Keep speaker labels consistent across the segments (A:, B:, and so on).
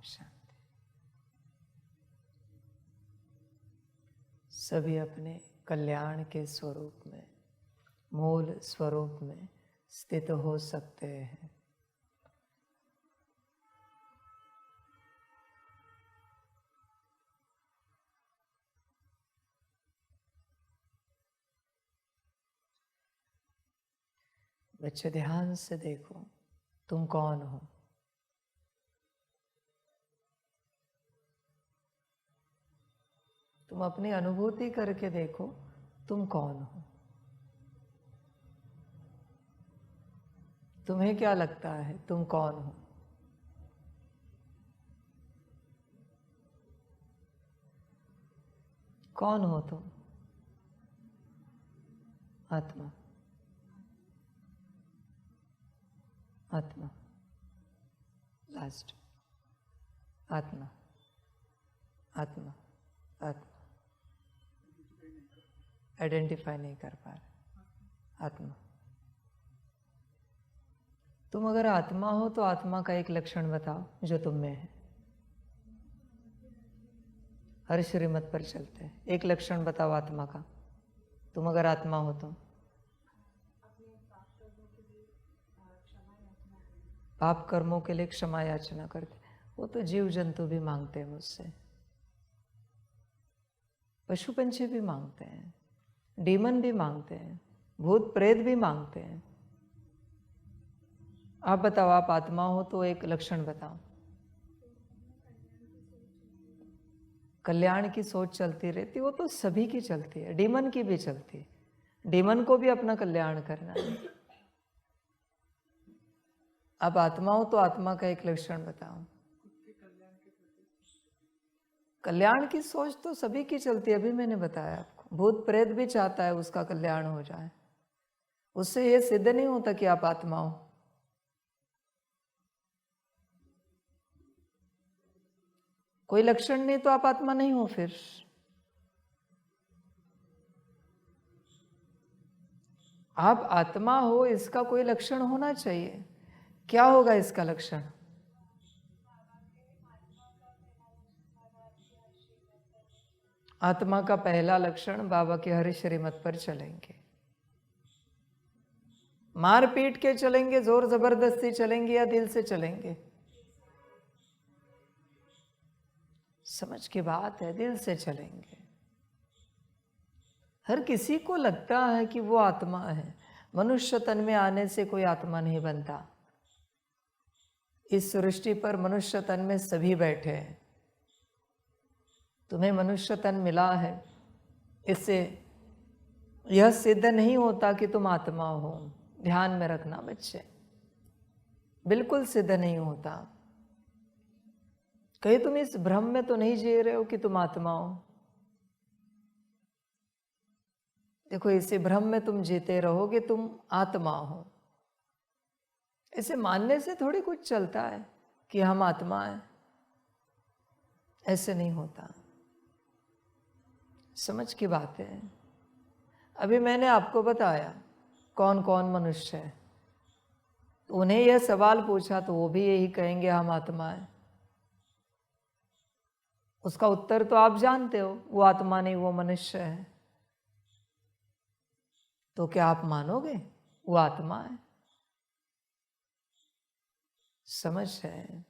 A: शांति। सभी अपने कल्याण के स्वरूप में, मूल स्वरूप में स्थित हो सकते हैं। बच्चे ध्यान से देखो, तुम कौन हो। तुम अपनी अनुभूति करके देखो, तुम कौन हो। तुम्हें क्या लगता है तुम कौन हो? कौन हो तुम? आत्मा। आत्मा लास्ट। आत्मा आत्मा आत्मा। आइडेंटिफाई नहीं कर पा रहे। आत्मा। तुम अगर आत्मा हो तो आत्मा का एक लक्षण बताओ जो तुम में है। हर श्रीमत पर चलते हैं, एक लक्षण बताओ आत्मा का। तुम अगर आत्मा हो तो पाप कर्मों के लिए क्षमा याचना करते। वो तो जीव जंतु भी मांगते हैं मुझसे, पशु पंछी भी मांगते हैं, डीमन भी मांगते हैं, भूत प्रेत भी मांगते हैं। आप बताओ, आप आत्मा हो तो एक लक्षण बताओ। कल्याण की सोच चलती रहती, वो तो सभी की चलती है, डीमन की भी चलती है। डीमन को भी अपना कल्याण करना है। आप आत्मा हो तो आत्मा का एक लक्षण बताओ। कल्याण की सोच तो सभी की चलती है, अभी मैंने बताया आपको। भूत प्रेत भी चाहता है उसका कल्याण हो जाए, उससे ये सिद्ध नहीं होता कि आप आत्मा हो। कोई लक्षण नहीं तो आप आत्मा नहीं हो। फिर आप आत्मा हो, इसका कोई लक्षण होना चाहिए। क्या होगा इसका लक्षण? आत्मा का पहला लक्षण, बाबा के हरि श्रीमत पर चलेंगे। मार पीट के चलेंगे, जोर जबरदस्ती चलेंगे या दिल से चलेंगे? समझ की बात है, दिल से चलेंगे। हर किसी को लगता है कि वो आत्मा है। मनुष्य तन में आने से कोई आत्मा नहीं बनता। इस सृष्टि पर मनुष्य तन में सभी बैठे हैं। तुम्हें मनुष्य तन मिला है, इससे यह सिद्ध नहीं होता कि तुम आत्मा हो। ध्यान में रखना बच्चे, बिल्कुल सिद्ध नहीं होता। कहीं तुम इस भ्रम में तो नहीं जी रहे हो कि तुम आत्मा हो। देखो, इसी भ्रम में तुम जीते रहोगे तुम आत्मा हो। ऐसे मानने से थोड़ी कुछ चलता है कि हम आत्मा हैं। ऐसे नहीं होता। समझ की बात है। अभी मैंने आपको बताया कौन कौन मनुष्य है, तो उन्हें यह सवाल पूछा तो वो भी यही कहेंगे हम आत्मा है। उसका उत्तर तो आप जानते हो, वो आत्मा नहीं, वो मनुष्य है। तो क्या आप मानोगे वो आत्मा है? समझ है।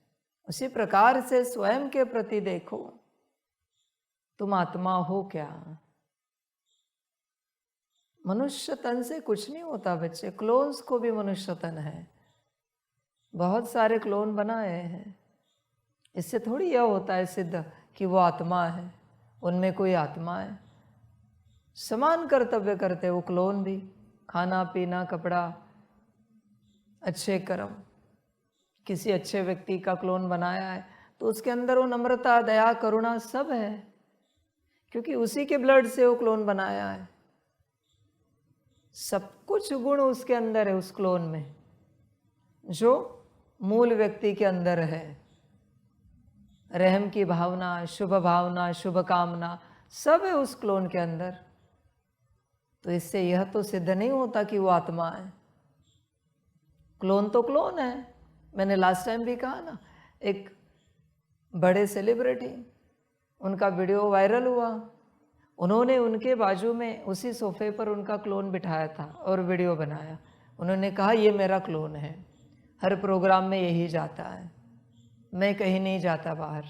A: उसी प्रकार से स्वयं के प्रति देखो, तुम आत्मा हो क्या? मनुष्य तन से कुछ नहीं होता बच्चे। क्लोन्स को भी मनुष्य तन है, बहुत सारे क्लोन बनाए हैं। इससे थोड़ी यह होता है सिद्ध कि वो आत्मा है, उनमें कोई आत्मा है। समान कर्तव्य करते वो क्लोन भी, खाना पीना कपड़ा, अच्छे कर्म। किसी अच्छे व्यक्ति का क्लोन बनाया है तो उसके अंदर वो नम्रता, दया, करुणा सब है, क्योंकि उसी के ब्लड से वो क्लोन बनाया है। सब कुछ गुण उसके अंदर है, उस क्लोन में, जो मूल व्यक्ति के अंदर है। रहम की भावना, शुभ कामना सब है उस क्लोन के अंदर। तो इससे यह तो सिद्ध नहीं होता कि वो आत्मा है। क्लोन तो क्लोन है। मैंने लास्ट टाइम भी कहा ना, एक बड़े सेलिब्रिटी, उनका वीडियो वायरल हुआ। उन्होंने उनके बाजू में उसी सोफे पर उनका क्लोन बिठाया था और वीडियो बनाया। उन्होंने कहा ये मेरा क्लोन है, हर प्रोग्राम में यही जाता है, मैं कहीं नहीं जाता बाहर,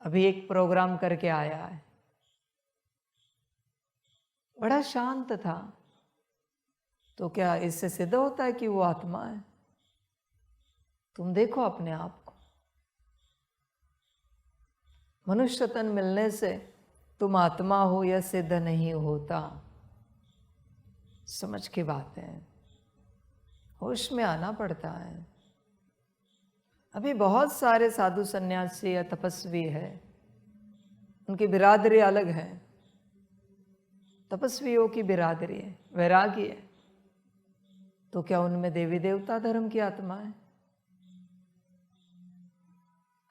A: अभी एक प्रोग्राम करके आया है। बड़ा शांत था। तो क्या इससे सिद्ध होता है कि वो आत्मा है? तुम देखो अपने आप को। मनुष्य तन मिलने से तुम आत्मा हो यह सिद्ध नहीं होता। समझ की बात है, होश में आना पड़ता है। अभी बहुत सारे साधु सन्यासी या तपस्वी है, उनकी बिरादरी अलग है। तपस्वियों की बिरादरी है, वैरागी है। तो क्या उनमें देवी देवता धर्म की आत्मा है?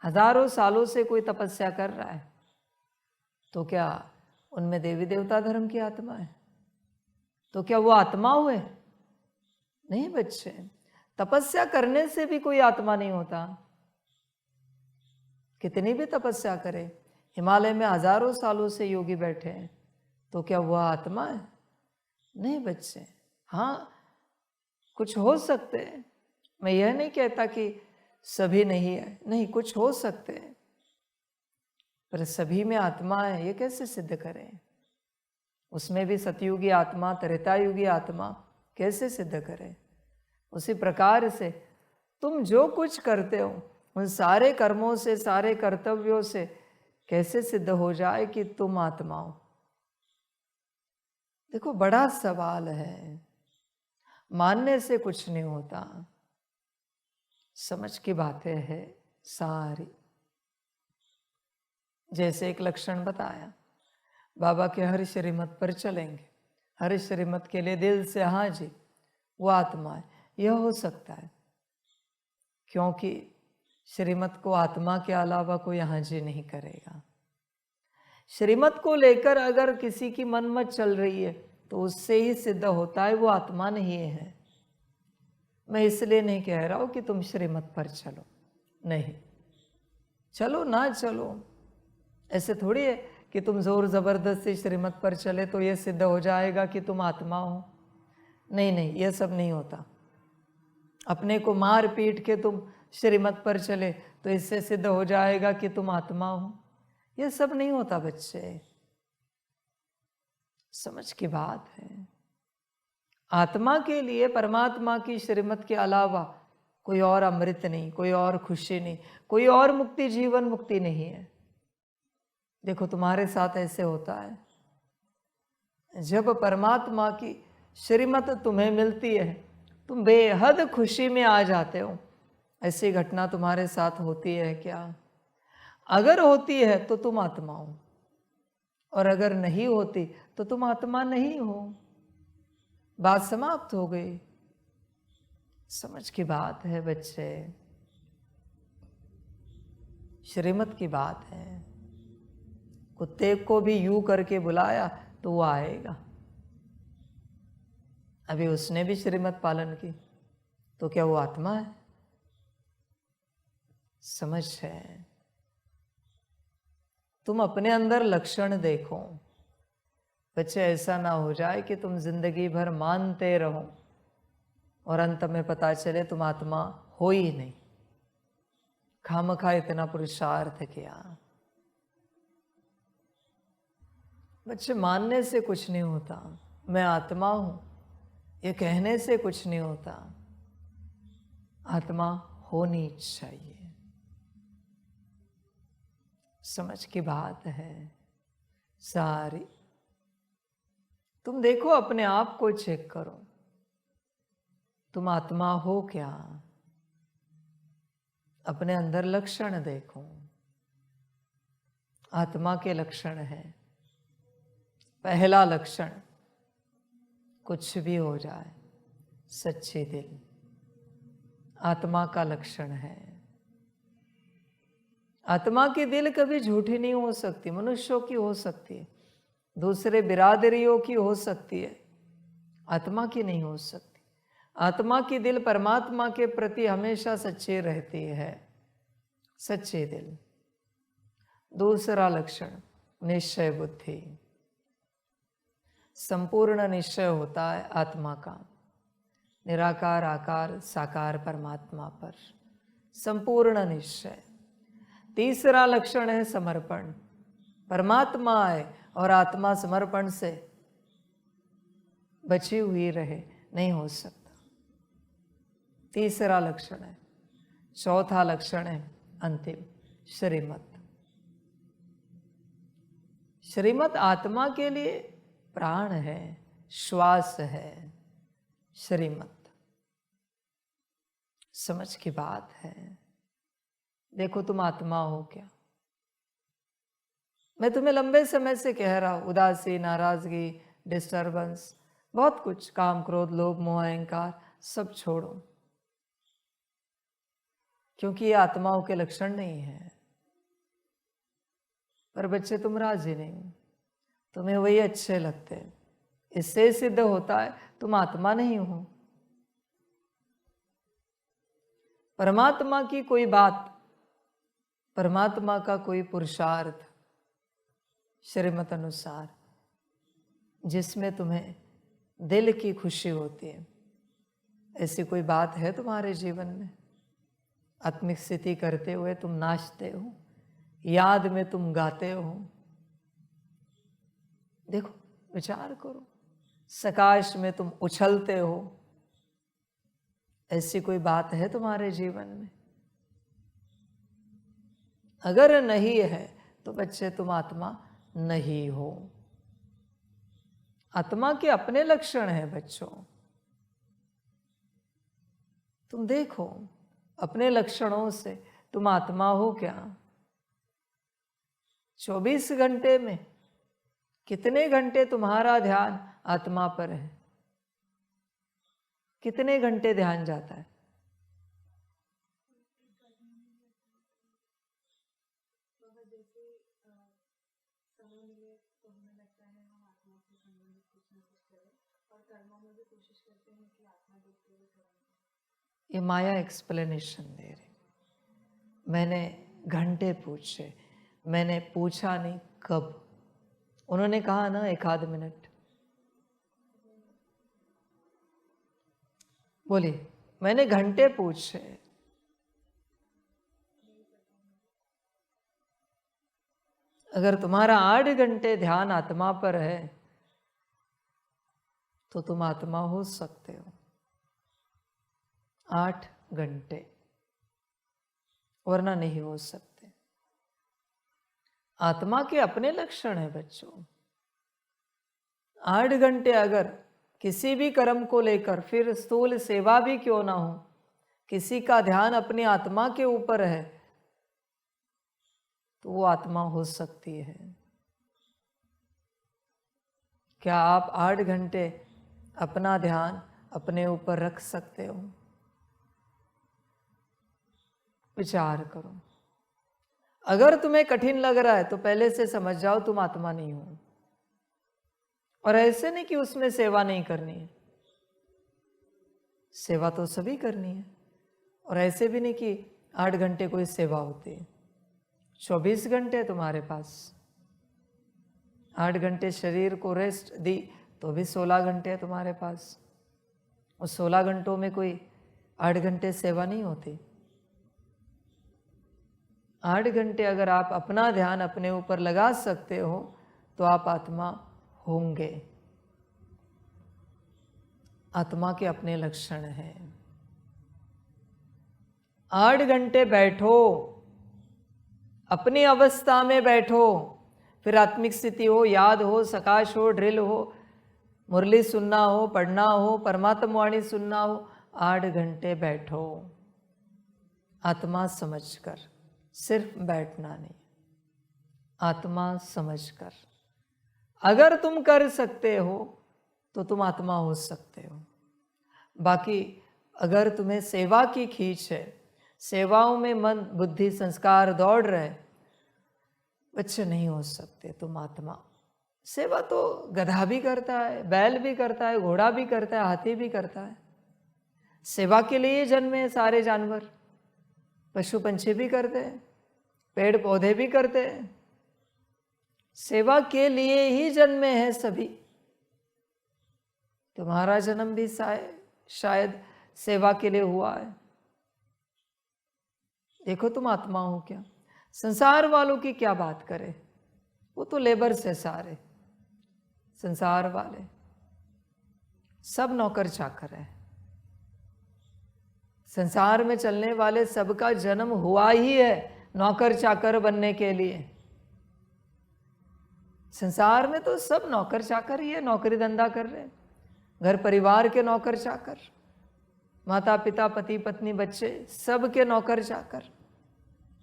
A: हजारों सालों से कोई तपस्या कर रहा है, तो क्या उनमें देवी देवता धर्म की आत्मा है? तो क्या वो आत्मा हुए? नहीं बच्चे, तपस्या करने से भी कोई आत्मा नहीं होता। कितनी भी तपस्या करे, हिमालय में हजारों सालों से योगी बैठे हैं, तो क्या वह आत्मा है? नहीं बच्चे। हाँ, कुछ हो सकते हैं, मैं यह नहीं कहता कि सभी नहीं है, नहीं, कुछ हो सकते हैं, पर सभी में आत्मा है ये कैसे सिद्ध करें? उसमें भी सतयुगी आत्मा, त्रेतायुगी आत्मा कैसे सिद्ध करें? उसी प्रकार से तुम जो कुछ करते हो उन सारे कर्मों से, सारे कर्तव्यों से कैसे सिद्ध हो जाए कि तुम आत्मा हो? देखो, बड़ा सवाल है। मानने से कुछ नहीं होता, समझ की बातें हैं सारी। जैसे एक लक्षण बताया, बाबा के हर श्रीमत पर चलेंगे, हर श्रीमत के लिए दिल से हाँ जी, वो आत्मा है। यह हो सकता है क्योंकि श्रीमत को आत्मा के अलावा कोई हाँ जी नहीं करेगा। श्रीमत को लेकर अगर किसी की मन मत चल रही है तो उससे ही सिद्ध होता है वो आत्मा नहीं है। मैं इसलिए नहीं कह रहा हूं कि तुम श्रीमत पर चलो, नहीं, चलो ना चलो, ऐसे थोड़ी है कि तुम जोर जबरदस्ती श्रीमत पर चले तो यह सिद्ध हो जाएगा कि तुम आत्मा हो। नहीं नहीं, यह सब नहीं होता। अपने को मार पीट के तुम श्रीमत पर चले तो इससे सिद्ध हो जाएगा कि तुम आत्मा हो। यह सब नहीं होता बच्चे, समझ की बात है। आत्मा के लिए परमात्मा की श्रीमत के अलावा कोई और अमृत नहीं, कोई और खुशी नहीं, कोई और मुक्ति, जीवन मुक्ति नहीं है। देखो, तुम्हारे साथ ऐसे होता है, जब परमात्मा की श्रीमत तुम्हें मिलती है तुम बेहद खुशी में आ जाते हो। ऐसी घटना तुम्हारे साथ होती है क्या? अगर होती है तो तुम आत्मा हो, और अगर नहीं होती तो तुम आत्मा नहीं हो। बात समाप्त हो गई। समझ की बात है बच्चे, श्रीमत की बात है। कुत्ते को भी यूं करके बुलाया तो वो आएगा। अभी उसने भी श्रीमत पालन की, तो क्या वो आत्मा है? समझ है। तुम अपने अंदर लक्षण देखो बच्चे, ऐसा ना हो जाए कि तुम जिंदगी भर मानते रहो और अंत में पता चले तुम आत्मा हो ही नहीं। खामखा इतना पुरुषार्थ किया। बच्चे, मानने से कुछ नहीं होता, मैं आत्मा हूं ये कहने से कुछ नहीं होता। आत्मा होनी चाहिए। समझ की बात है सारी। तुम देखो, अपने आप को चेक करो, तुम आत्मा हो क्या? अपने अंदर लक्षण देखो। आत्मा के लक्षण है। पहला लक्षण, कुछ भी हो जाए सच्चे दिल, आत्मा का लक्षण है। आत्मा की दिल कभी झूठी नहीं हो सकती। मनुष्यों की हो सकती है, दूसरे बिरादरियों की हो सकती है, आत्मा की नहीं हो सकती। आत्मा की दिल परमात्मा के प्रति हमेशा सच्ची रहती है। सच्चे दिल, दूसरा लक्षण निश्चय बुद्धि। संपूर्ण निश्चय होता है आत्मा का, निराकार आकार साकार परमात्मा पर संपूर्ण निश्चय। तीसरा लक्षण है समर्पण। परमात्मा है और आत्मा समर्पण से बची हुई रहे, नहीं हो सकता। तीसरा लक्षण है। चौथा लक्षण है अंतिम, श्रीमत। श्रीमत आत्मा के लिए प्राण है, श्वास है। श्रीमत समझ की बात है। देखो तुम आत्मा हो क्या? मैं तुम्हें लंबे समय से कह रहा हूं, उदासी, नाराजगी, डिस्टर्बेंस, बहुत कुछ, काम क्रोध लोभ मोह अहंकार सब छोड़ो, क्योंकि ये आत्माओं के लक्षण नहीं है। पर बच्चे तुम राजी नहीं, तुम्हें वही अच्छे लगते। इससे सिद्ध होता है तुम आत्मा नहीं हो। परमात्मा की कोई बात, परमात्मा का कोई पुरुषार्थ श्रीमत अनुसार जिसमें तुम्हें दिल की खुशी होती है, ऐसी कोई बात है तुम्हारे जीवन में? आत्मिक स्थिति करते हुए तुम नाचते हो, याद में तुम गाते हो। देखो, विचार करो, सकाश में तुम उछलते हो, ऐसी कोई बात है तुम्हारे जीवन में? अगर नहीं है तो बच्चे तुम आत्मा नहीं हो। आत्मा के अपने लक्षण हैं बच्चों। तुम देखो अपने लक्षणों से तुम आत्मा हो क्या? 24 घंटे में कितने घंटे तुम्हारा ध्यान आत्मा पर है? कितने घंटे ध्यान जाता है? ये माया एक्सप्लेनेशन दे रही। मैंने घंटे पूछे, मैंने पूछा नहीं कब। उन्होंने कहा ना 1 आध मिनट। बोलिए, मैंने घंटे पूछे। अगर तुम्हारा 8 घंटे ध्यान आत्मा पर है तो तुम आत्मा हो सकते हो। 8 घंटे, वरना नहीं हो सकते। आत्मा के अपने लक्षण है बच्चों। 8 घंटे अगर किसी भी कर्म को लेकर, फिर स्थूल सेवा भी क्यों ना हो, किसी का ध्यान अपनी आत्मा के ऊपर है तो वो आत्मा हो सकती है। क्या आप 8 घंटे अपना ध्यान अपने ऊपर रख सकते हो? विचार करो। अगर तुम्हें कठिन लग रहा है तो पहले से समझ जाओ तुम आत्मा नहीं हो। और ऐसे नहीं कि उसमें सेवा नहीं करनी है, सेवा तो सभी करनी है। और ऐसे भी नहीं कि 8 घंटे कोई सेवा होती है। 24 घंटे तुम्हारे पास। 8 घंटे शरीर को रेस्ट दी तो भी 16 घंटे है तुम्हारे पास। उस 16 घंटों में कोई 8 घंटे सेवा नहीं होती। 8 घंटे अगर आप अपना ध्यान अपने ऊपर लगा सकते हो तो आप आत्मा होंगे। आत्मा के अपने लक्षण हैं। 8 घंटे बैठो, अपनी अवस्था में बैठो, फिर आत्मिक स्थिति हो, याद हो, सकाश हो, ड्रिल हो, मुरली सुनना हो, पढ़ना हो, परमात्मा वाणी सुनना हो, 8 घंटे बैठो आत्मा समझकर। सिर्फ बैठना नहीं, आत्मा समझकर। अगर तुम कर सकते हो तो तुम आत्मा हो सकते हो। बाकी अगर तुम्हें सेवा की खींच है, सेवाओं में मन बुद्धि संस्कार दौड़ रहे, बच्चे नहीं हो सकते तुम आत्मा। सेवा तो गधा भी करता है, बैल भी करता है, घोड़ा भी करता है, हाथी भी करता है। सेवा के लिए जन्मे हैं सारे जानवर। पशु पंछी भी करते हैं, पेड़ पौधे भी करते हैं। सेवा के लिए ही जन्मे हैं सभी। तुम्हारा जन्म भी शायद सेवा के लिए हुआ है। देखो तुम आत्मा हो क्या। संसार वालों की क्या बात करें, वो तो लेबर्स है सारे। संसार वाले सब नौकर चाकर है। संसार में चलने वाले सबका जन्म हुआ ही है नौकर चाकर बनने के लिए। संसार में तो सब नौकर चाकर ही है, नौकरी धंधा कर रहे हैं, घर परिवार के नौकर चाकर, माता पिता पति पत्नी बच्चे सब के नौकर चाकर।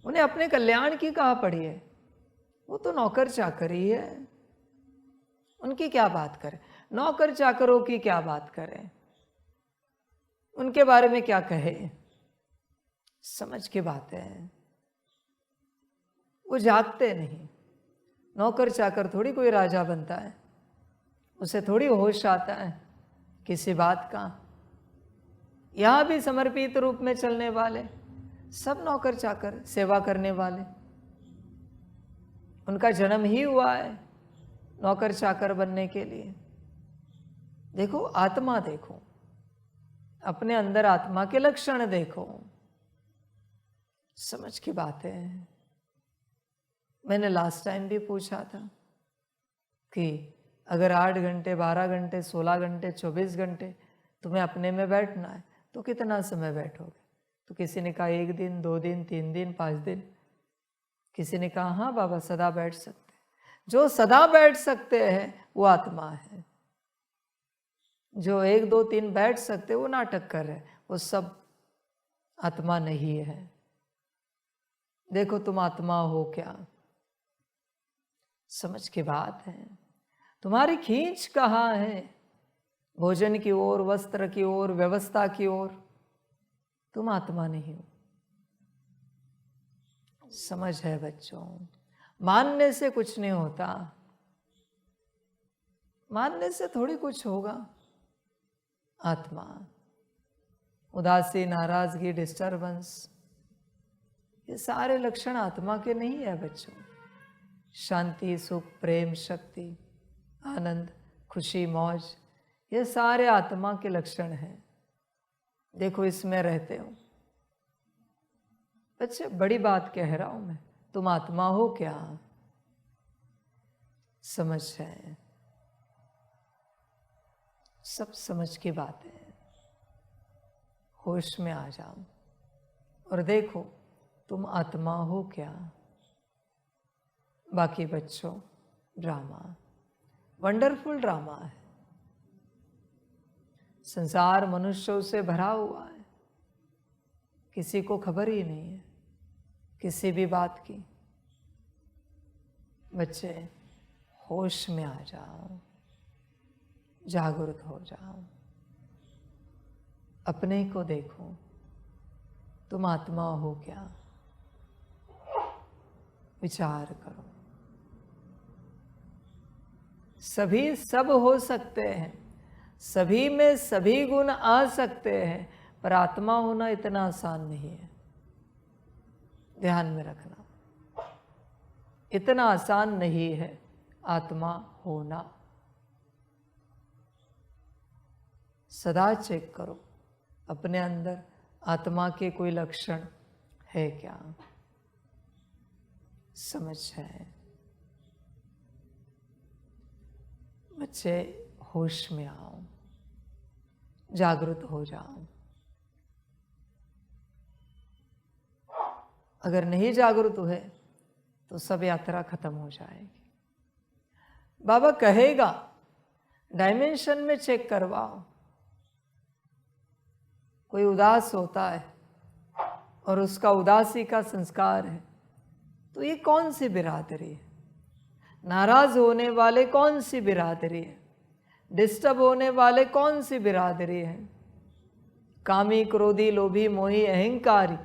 A: उन्हें अपने कल्याण की कहाँ पड़ी है, वो तो नौकर चाकर ही है। उनकी क्या बात करें, नौकर चाकरों की क्या बात करें, उनके बारे में क्या कहे। समझ की बात है, वो जागते नहीं। नौकर चाकर थोड़ी कोई राजा बनता है, उसे थोड़ी होश आता है किसी बात का। यहां भी समर्पित रूप में चलने वाले सब नौकर चाकर सेवा करने वाले, उनका जन्म ही हुआ है नौकर चाकर बनने के लिए। देखो आत्मा देखो, अपने अंदर आत्मा के लक्षण देखो। समझ की बात है। मैंने लास्ट टाइम भी पूछा था कि अगर 8 घंटे 12 घंटे 16 घंटे 24 घंटे तुम्हें अपने में बैठना है तो कितना समय बैठोगे। तो किसी ने कहा 1 दिन 2 दिन 3 दिन 5 दिन। किसी ने कहा हाँ बाबा सदा बैठ सकते। जो सदा बैठ सकते हैं वो आत्मा है। जो 1 2 3 बैठ सकते वो नाटक कर रहे, वो सब आत्मा नहीं है। देखो तुम आत्मा हो क्या। समझ की बात है। तुम्हारी खींच कहाँ है, भोजन की ओर, वस्त्र की ओर, व्यवस्था की ओर। तुम आत्मा नहीं हो। समझ है बच्चों। मानने से कुछ नहीं होता, मानने से थोड़ी कुछ होगा। आत्मा उदासी, नाराजगी, डिस्टर्बेंस, ये सारे लक्षण आत्मा के नहीं है बच्चों। शांति, सुख, प्रेम, शक्ति, आनंद, खुशी, मौज, ये सारे आत्मा के लक्षण हैं। देखो इसमें रहते हो बच्चे। बड़ी बात कह रहा हूं मैं, तुम आत्मा हो क्या। समझ है, सब समझ की बात है। होश में आ जाओ और देखो तुम आत्मा हो क्या। बाकी बच्चों ड्रामा, वंडरफुल ड्रामा है। संसार मनुष्यों से भरा हुआ है, किसी को खबर ही नहीं है किसी भी बात की। बच्चे होश में आ जाओ, जागरूक हो जाओ, अपने को देखो। तुम आत्मा हो क्या, विचार करो। सभी सब हो सकते हैं, सभी में सभी गुण आ सकते हैं, पर आत्मा होना इतना आसान नहीं है। ध्यान में रखना, इतना आसान नहीं है आत्मा होना। सदा चेक करो अपने अंदर आत्मा के कोई लक्षण है क्या। समझ है बच्चे, होश में आओ, जागृत हो जाओ। अगर नहीं जागृत हुए तो सब यात्रा खत्म हो जाएगी। बाबा कहेगा डायमेंशन में चेक करवाओ। कोई उदास होता है और उसका उदासी का संस्कार है, तो ये कौन सी बिरादरी है। नाराज होने वाले कौन सी बिरादरी है, डिस्टर्ब होने वाले कौन सी बिरादरी है। कामी, क्रोधी, लोभी, मोही, अहंकारी।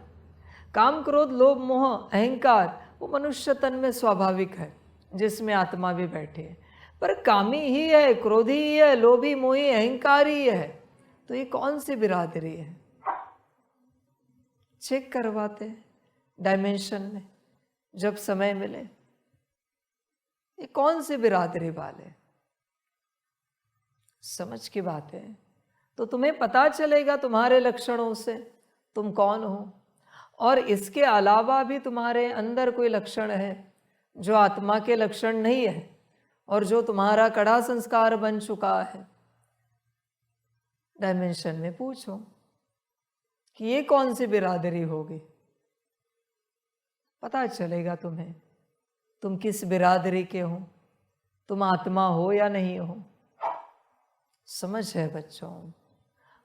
A: काम, क्रोध, लोभ, मोह, अहंकार वो मनुष्य तन में स्वाभाविक है, जिसमें आत्मा भी बैठी है। पर कामी ही है, क्रोधी ही है, लोभी, मोही, अहंकारी है, तो ये कौन सी बिरादरी है। चेक करवाते डायमेंशन में जब समय मिले। ये कौन सी बिरादरी वाले? समझ की बात है। तो तुम्हें पता चलेगा तुम्हारे लक्षणों से तुम कौन हो। और इसके अलावा भी तुम्हारे अंदर कोई लक्षण है जो आत्मा के लक्षण नहीं है और जो तुम्हारा कड़ा संस्कार बन चुका है। डायमेंशन में पूछो कि ये कौन सी बिरादरी होगी, पता चलेगा तुम्हें तुम किस बिरादरी के हो, तुम आत्मा हो या नहीं हो। समझ है बच्चों,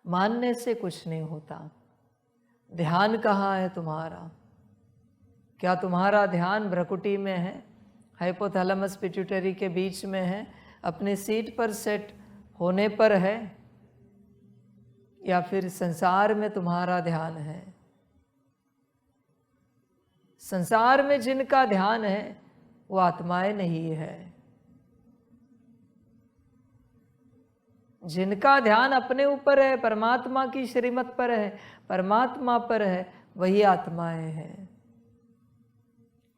A: मानने से कुछ नहीं होता। ध्यान कहाँ है तुम्हारा? क्या तुम्हारा ध्यान भ्रकुटी में है, हाइपोथैलेमस पिट्यूटरी के बीच में है, अपने सीट पर सेट होने पर है, या फिर संसार में तुम्हारा ध्यान है? संसार में जिनका ध्यान है वो आत्माएं नहीं है। जिनका ध्यान अपने ऊपर है, परमात्मा की श्रीमत पर है, परमात्मा पर है, वही आत्माएं हैं।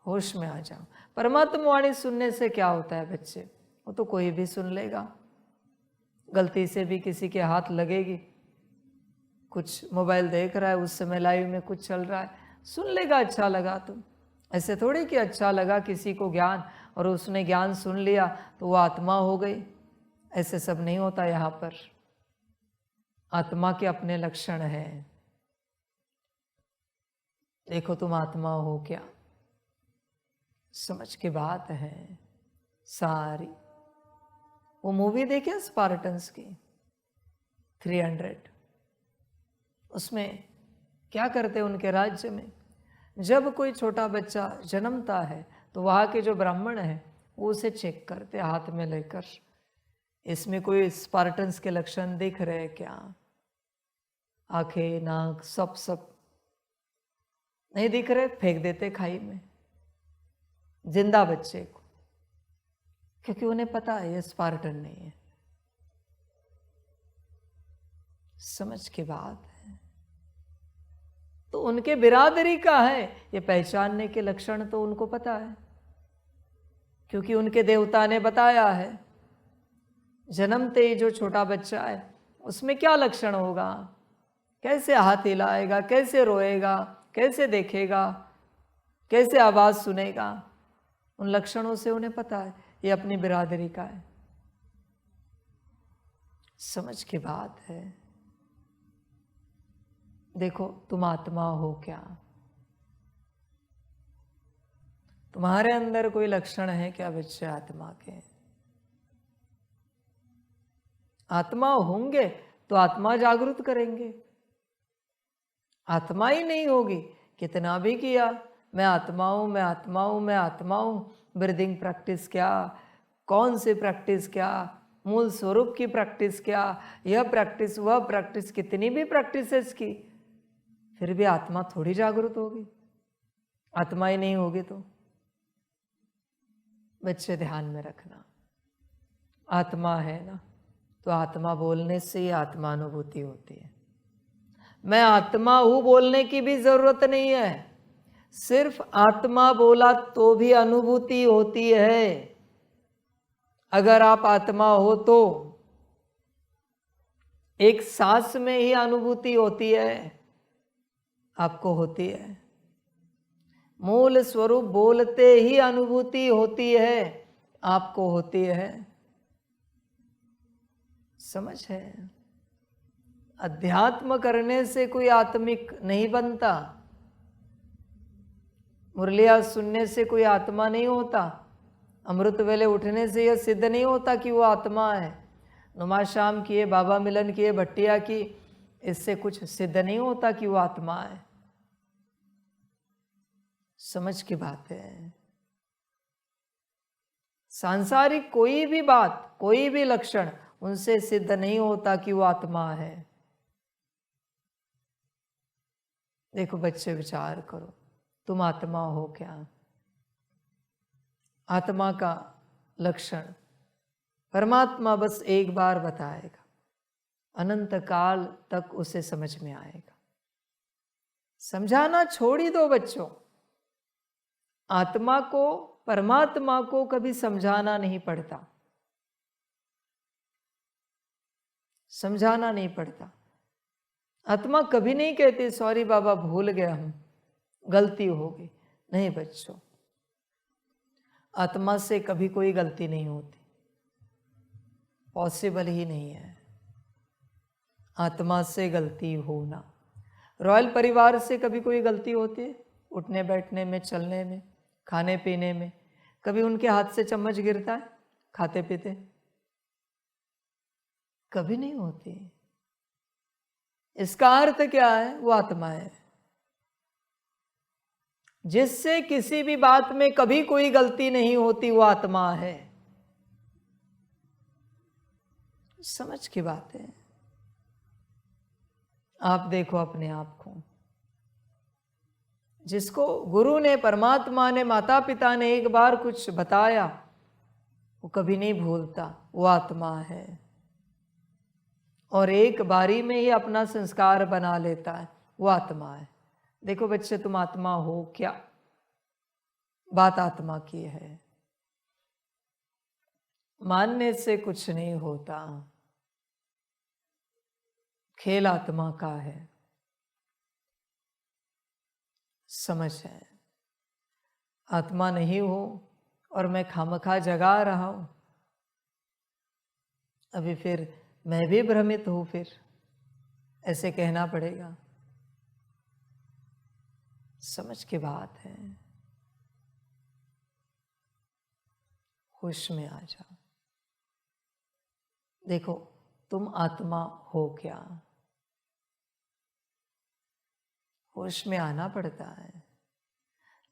A: होश में आ जाओ। परमात्मा वाणी सुनने से क्या होता है बच्चे? वो तो कोई भी सुन लेगा। गलती से भी किसी के हाथ लगेगी, कुछ मोबाइल देख रहा है, उस समय लाइव में कुछ चल रहा है, सुन लेगा, अच्छा लगा तो। ऐसे थोड़ी कि अच्छा लगा किसी को ज्ञान और उसने ज्ञान सुन लिया तो वो आत्मा हो गई। ऐसे सब नहीं होता यहाँ पर। आत्मा के अपने लक्षण हैं। देखो तुम आत्मा हो क्या, समझ की बात है सारी। वो मूवी देखे स्पार्टन्स की 300, उसमें क्या करते उनके राज्य में, जब कोई छोटा बच्चा जन्मता है तो वहाँ के जो ब्राह्मण हैं वो उसे चेक करते हाथ में लेकर, इसमें कोई स्पार्टन्स के लक्षण दिख रहे क्या? आंखें, नाक, सब नहीं दिख रहे, फेंक देते खाई में जिंदा बच्चे को, क्योंकि उन्हें पता है ये स्पार्टन नहीं है। समझ की बात है। तो उनके बिरादरी का है, ये पहचानने के लक्षण तो उनको पता है, क्योंकि उनके देवता ने बताया है। जन्मते ही जो छोटा बच्चा है उसमें क्या लक्षण होगा, कैसे हाथ हिलाएगा, कैसे रोएगा, कैसे देखेगा, कैसे आवाज सुनेगा, उन लक्षणों से उन्हें पता है ये अपनी बिरादरी का है। समझ की बात है। देखो तुम आत्मा हो क्या? तुम्हारे अंदर कोई लक्षण है क्या बच्चे आत्मा के? आत्मा होंगे तो आत्मा जागृत करेंगे। आत्मा ही नहीं होगी, कितना भी किया मैं आत्मा हूं, मैं आत्मा हूं, मैं आत्मा हूं, ब्रीदिंग प्रैक्टिस क्या, कौन सी प्रैक्टिस क्या, मूल स्वरूप की प्रैक्टिस क्या, यह प्रैक्टिस वह प्रैक्टिस, कितनी भी प्रैक्टिसेस की, फिर भी आत्मा थोड़ी जागृत होगी। आत्मा ही नहीं होगी तो बच्चे ध्यान में रखना, आत्मा है ना, तो आत्मा बोलने से ही आत्मानुभूति होती है। मैं आत्मा हूं बोलने की भी जरूरत नहीं है, सिर्फ आत्मा बोला तो भी अनुभूति होती है। अगर आप आत्मा हो तो एक सांस में ही अनुभूति होती है, आपको होती है। मूल स्वरूप बोलते ही अनुभूति होती है, आपको होती है। समझ है? अध्यात्म करने से कोई आत्मिक नहीं बनता, मुरलिया सुनने से कोई आत्मा नहीं होता, अमृत वेले उठने से यह सिद्ध नहीं होता कि वो आत्मा है, नुमा शाम किए, बाबा मिलन किए, भट्टिया की, इससे कुछ सिद्ध नहीं होता कि वो आत्मा है। समझ की बात है। सांसारिक कोई भी बात, कोई भी लक्षण उनसे सिद्ध नहीं होता कि वो आत्मा है। देखो बच्चे विचार करो, तुम आत्मा हो क्या? आत्मा का लक्षण परमात्मा बस एक बार बताएगा, अनंत काल तक उसे समझ में आएगा। समझाना छोड़ ही दो बच्चों। आत्मा को परमात्मा को कभी समझाना नहीं पड़ता, समझाना नहीं पड़ता। आत्मा कभी नहीं कहती सॉरी बाबा भूल गया हूं, गलती हो गई। नहीं बच्चों, आत्मा से कभी कोई गलती नहीं होती, पॉसिबल ही नहीं है आत्मा से गलती होना। रॉयल परिवार से कभी कोई गलती होती है? उठने बैठने में, चलने में, खाने पीने में कभी उनके हाथ से चम्मच गिरता है खाते पीते? कभी नहीं होती। इसका अर्थ क्या है? वो आत्मा है जिससे किसी भी बात में कभी कोई गलती नहीं होती, वो आत्मा है। समझ की बात है। आप देखो अपने आप को, जिसको गुरु ने, परमात्मा ने, माता पिता ने एक बार कुछ बताया, वो कभी नहीं भूलता, वो आत्मा है। और एक बारी में ही अपना संस्कार बना लेता है, वो आत्मा है। देखो बच्चे, तुम आत्मा हो क्या? बात आत्मा की है। मानने से कुछ नहीं होता, खेल आत्मा का है। समझ है? आत्मा नहीं हो और मैं खामखा जगा रहा हूं, अभी फिर मैं भी भ्रमित हूं, फिर ऐसे कहना पड़ेगा। समझ की बात है। होश में आ जाओ। देखो, तुम आत्मा हो क्या? होश में आना पड़ता है,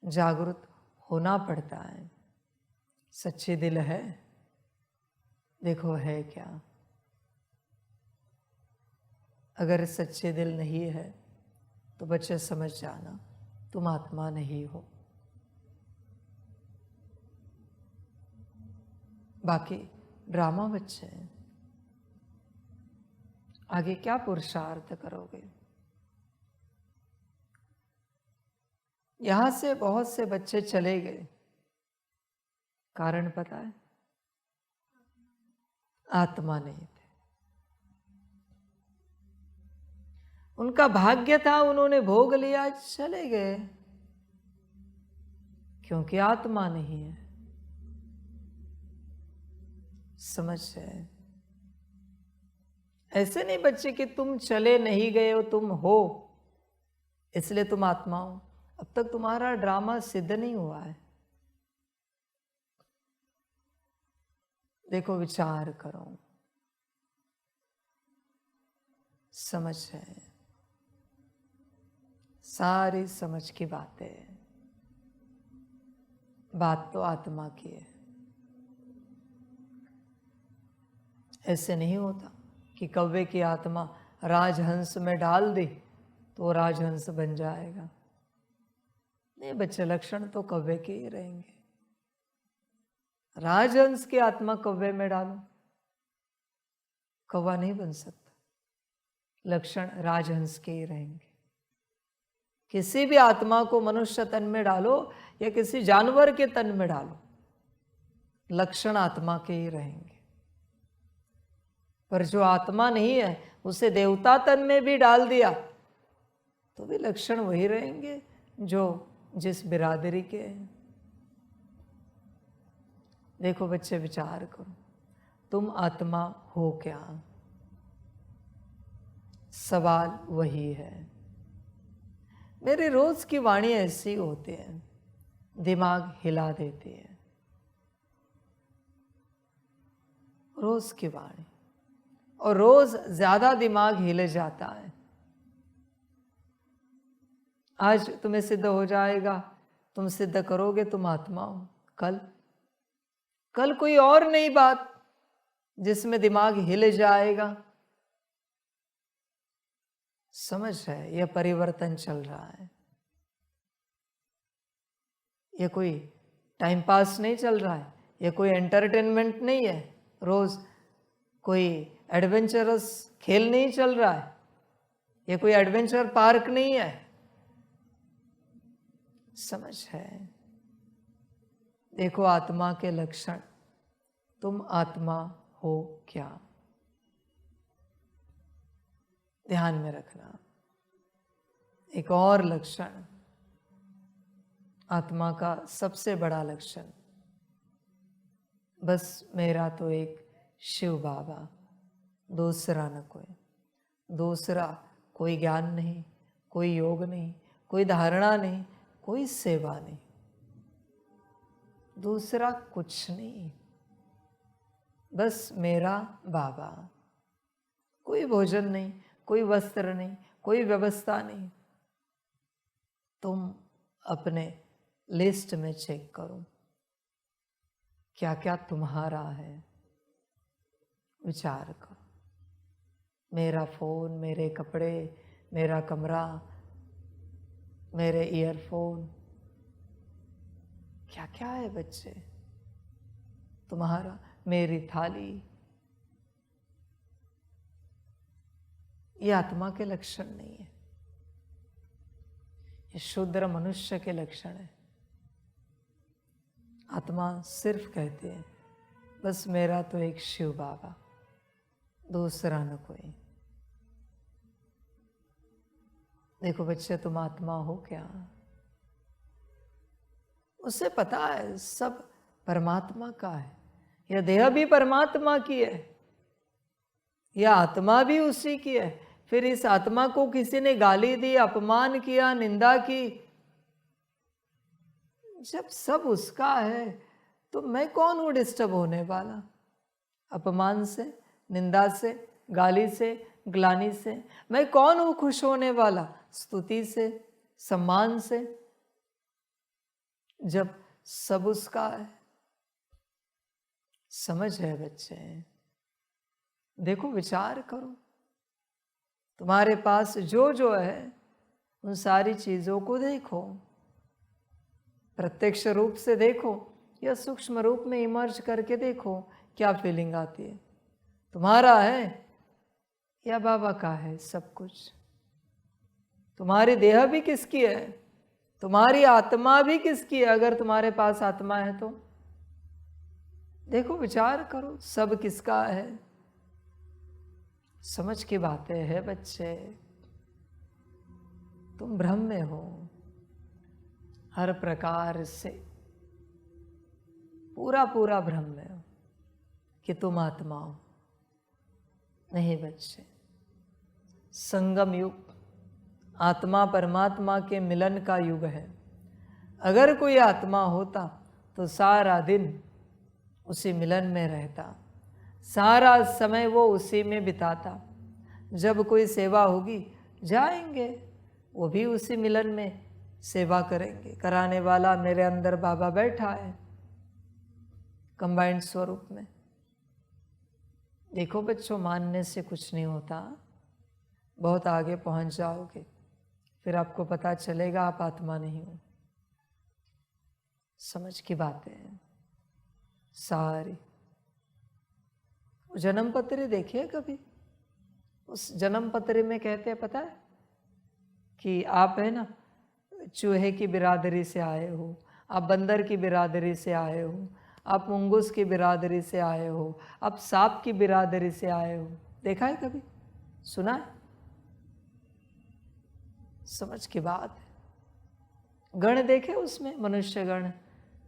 A: जागरूक होना पड़ता है। सच्चे दिल है? देखो है क्या? अगर सच्चे दिल नहीं है तो बच्चे समझ जाना, तुम आत्मा नहीं हो। बाकी ड्रामा बच्चे, आगे क्या पुरुषार्थ करोगे? यहां से बहुत से बच्चे चले गए, कारण पता है? आत्मा नहीं थे। उनका भाग्य था, उन्होंने भोग लिया, चले गए, क्योंकि आत्मा नहीं है। समझ है? ऐसे नहीं बच्चे कि तुम चले नहीं गए हो, तुम हो इसलिए तुम आत्मा हो। अब तक तुम्हारा ड्रामा सिद्ध नहीं हुआ है। देखो, विचार करो। समझ है? सारी समझ की बातें, बात तो आत्मा की है। ऐसे नहीं होता कि कौवे की आत्मा राजहंस में डाल दी तो राजहंस बन जाएगा। नहीं बच्चे, लक्षण तो कौवे के ही रहेंगे। राजहंस की आत्मा कौवे में डालो, कौवा नहीं बन सकता। लक्षण राजहंस के ही रहेंगे। किसी भी आत्मा को मनुष्य तन में डालो या किसी जानवर के तन में डालो, लक्षण आत्मा के ही रहेंगे। पर जो आत्मा नहीं है, उसे देवता तन में भी डाल दिया तो भी लक्षण वही रहेंगे जो जिस बिरादरी के हैं। देखो बच्चे, विचार करो, तुम आत्मा हो क्या? सवाल वही है। मेरे रोज की वाणी ऐसी होती है, दिमाग हिला देती है। रोज की वाणी, और रोज ज्यादा दिमाग हिले जाता है। आज तुम्हें सिद्ध हो जाएगा, तुम सिद्ध करोगे तुम आत्मा हो। कल कोई और नई बात जिसमें दिमाग हिले जाएगा। समझ है? यह परिवर्तन चल रहा है। यह कोई टाइम पास नहीं चल रहा है, यह कोई एंटरटेनमेंट नहीं है, रोज कोई एडवेंचरस खेल नहीं चल रहा है, यह कोई एडवेंचर पार्क नहीं है। समझ है? देखो आत्मा के लक्षण, तुम आत्मा हो क्या, ध्यान में रखना। एक और लक्षण, आत्मा का सबसे बड़ा लक्षण, बस मेरा तो एक शिव बाबा, दूसरा न कोई, दूसरा कोई ज्ञान नहीं, कोई योग नहीं, कोई धारणा नहीं, कोई सेवा नहीं, दूसरा कुछ नहीं, बस मेरा बाबा। कोई भोजन नहीं, कोई वस्त्र नहीं, कोई व्यवस्था नहीं। तुम अपने लिस्ट में चेक करो क्या क्या तुम्हारा है, विचार करो। मेरा फोन, मेरे कपड़े, मेरा कमरा, मेरे ईयरफोन, क्या क्या है बच्चे तुम्हारा, मेरी थाली, ये आत्मा के लक्षण नहीं है, ये शूद्र मनुष्य के लक्षण है। आत्मा सिर्फ कहते हैं बस मेरा तो एक शिव बाबा, दूसरा न कोई। देखो बच्चे, तुम आत्मा हो क्या, उसे पता है सब परमात्मा का है। यह देह भी परमात्मा की है, यह आत्मा भी उसी की है। फिर इस आत्मा को किसी ने गाली दी, अपमान किया, निंदा की, जब सब उसका है तो मैं कौन हूं डिस्टर्ब होने वाला? अपमान से, निंदा से, गाली से, ग्लानि से मैं कौन हूं खुश होने वाला? स्तुति से, सम्मान से, जब सब उसका है। समझ है बच्चे? देखो, विचार करो, तुम्हारे पास जो जो है उन सारी चीजों को देखो, प्रत्यक्ष रूप से देखो या सूक्ष्म रूप में इमर्ज करके देखो, क्या फीलिंग आती है? तुम्हारा है या बाबा का है सब कुछ? तुम्हारी देह भी किसकी है? तुम्हारी आत्मा भी किसकी है? अगर तुम्हारे पास आत्मा है तो देखो, विचार करो, सब किसका है? समझ की बातें है बच्चे। तुम भ्रम में हो हर प्रकार से, पूरा पूरा भ्रम में हो कि तुम आत्मा हो। नहीं बच्चे, संगम युग आत्मा परमात्मा के मिलन का युग है। अगर कोई आत्मा होता तो सारा दिन उसी मिलन में रहता, सारा समय वो उसी में बिताता। जब कोई सेवा होगी जाएंगे, वो भी उसी मिलन में सेवा करेंगे। कराने वाला मेरे अंदर बाबा बैठा है कंबाइंड स्वरूप में। देखो बच्चों, मानने से कुछ नहीं होता, बहुत आगे पहुंच जाओगे, फिर आपको पता चलेगा आप आत्मा नहीं हो। समझ की बातें हैं सारी। जन्म पत्री देखिए कभी, उस जन्म पत्री में कहते हैं पता है कि आप है ना चूहे की बिरादरी से आए हो, आप बंदर की बिरादरी से आए हो, आप मुंगूस की बिरादरी से आए हो, आप सांप की बिरादरी से आए हो। देखा है कभी? सुना है? समझ की बात है। गण देखे उसमें, मनुष्य गण,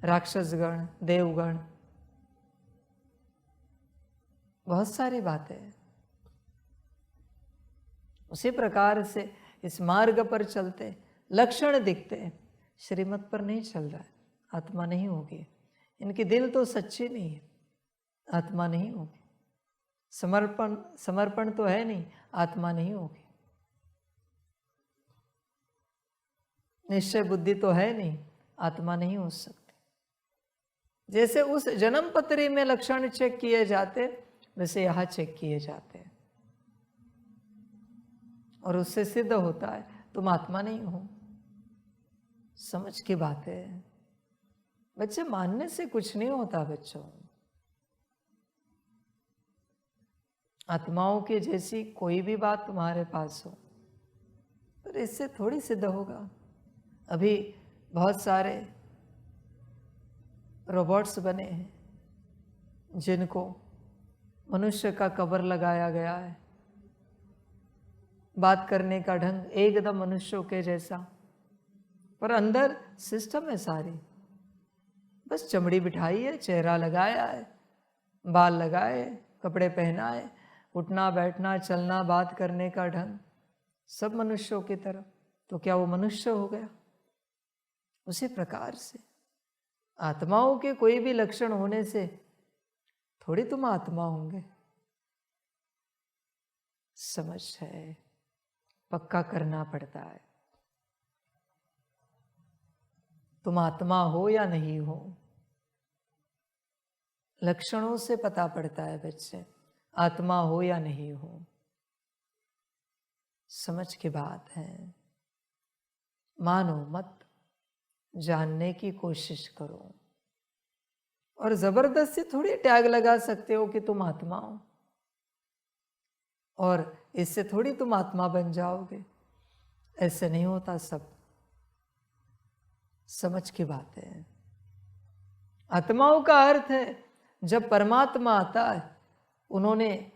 A: राक्षस गण, देवगण, बहुत सारी बातें हैं। उसी प्रकार से इस मार्ग पर चलते लक्षण दिखते हैं, श्रीमत पर नहीं चल रहा है, आत्मा नहीं होगी। इनकी दिल तो सच्ची नहीं है, आत्मा नहीं होगी। समर्पण तो है नहीं, आत्मा नहीं होगी। निश्चय बुद्धि तो है नहीं, आत्मा नहीं हो सकती। जैसे उस जन्म पत्री में लक्षण चेक किए जाते, वैसे यहां चेक किए जाते हैं और उससे सिद्ध होता है तुम आत्मा नहीं हो। समझ की बात है बच्चे, मानने से कुछ नहीं होता बच्चों। आत्माओं के जैसी कोई भी बात तुम्हारे पास हो, पर इससे थोड़ी सिद्ध होगा। अभी बहुत सारे रोबोट्स बने हैं जिनको मनुष्य का कवर लगाया गया है, बात करने का ढंग एकदम मनुष्यों के जैसा, पर अंदर सिस्टम है सारी। बस चमड़ी बिठाई है, चेहरा लगाया है, बाल लगाए, कपड़े पहनाए, उठना बैठना चलना बात करने का ढंग सब मनुष्यों की तरह। तो क्या वो मनुष्य हो गया? उसी प्रकार से आत्माओं के कोई भी लक्षण होने से थोड़ी तुम आत्मा होंगे। समझ है, पक्का करना पड़ता है। तुम आत्मा हो या नहीं हो, लक्षणों से पता पड़ता है बच्चे, आत्मा हो या नहीं हो। समझ की बात है। मानो मत, जानने की कोशिश करो। और जबरदस्ती थोड़ी टैग लगा सकते हो कि तुम आत्मा हो, और इससे थोड़ी तुम आत्मा बन जाओगे। ऐसे नहीं होता सब। समझ की बात है। आत्माओं का अर्थ है जब परमात्मा आता है, उन्होंने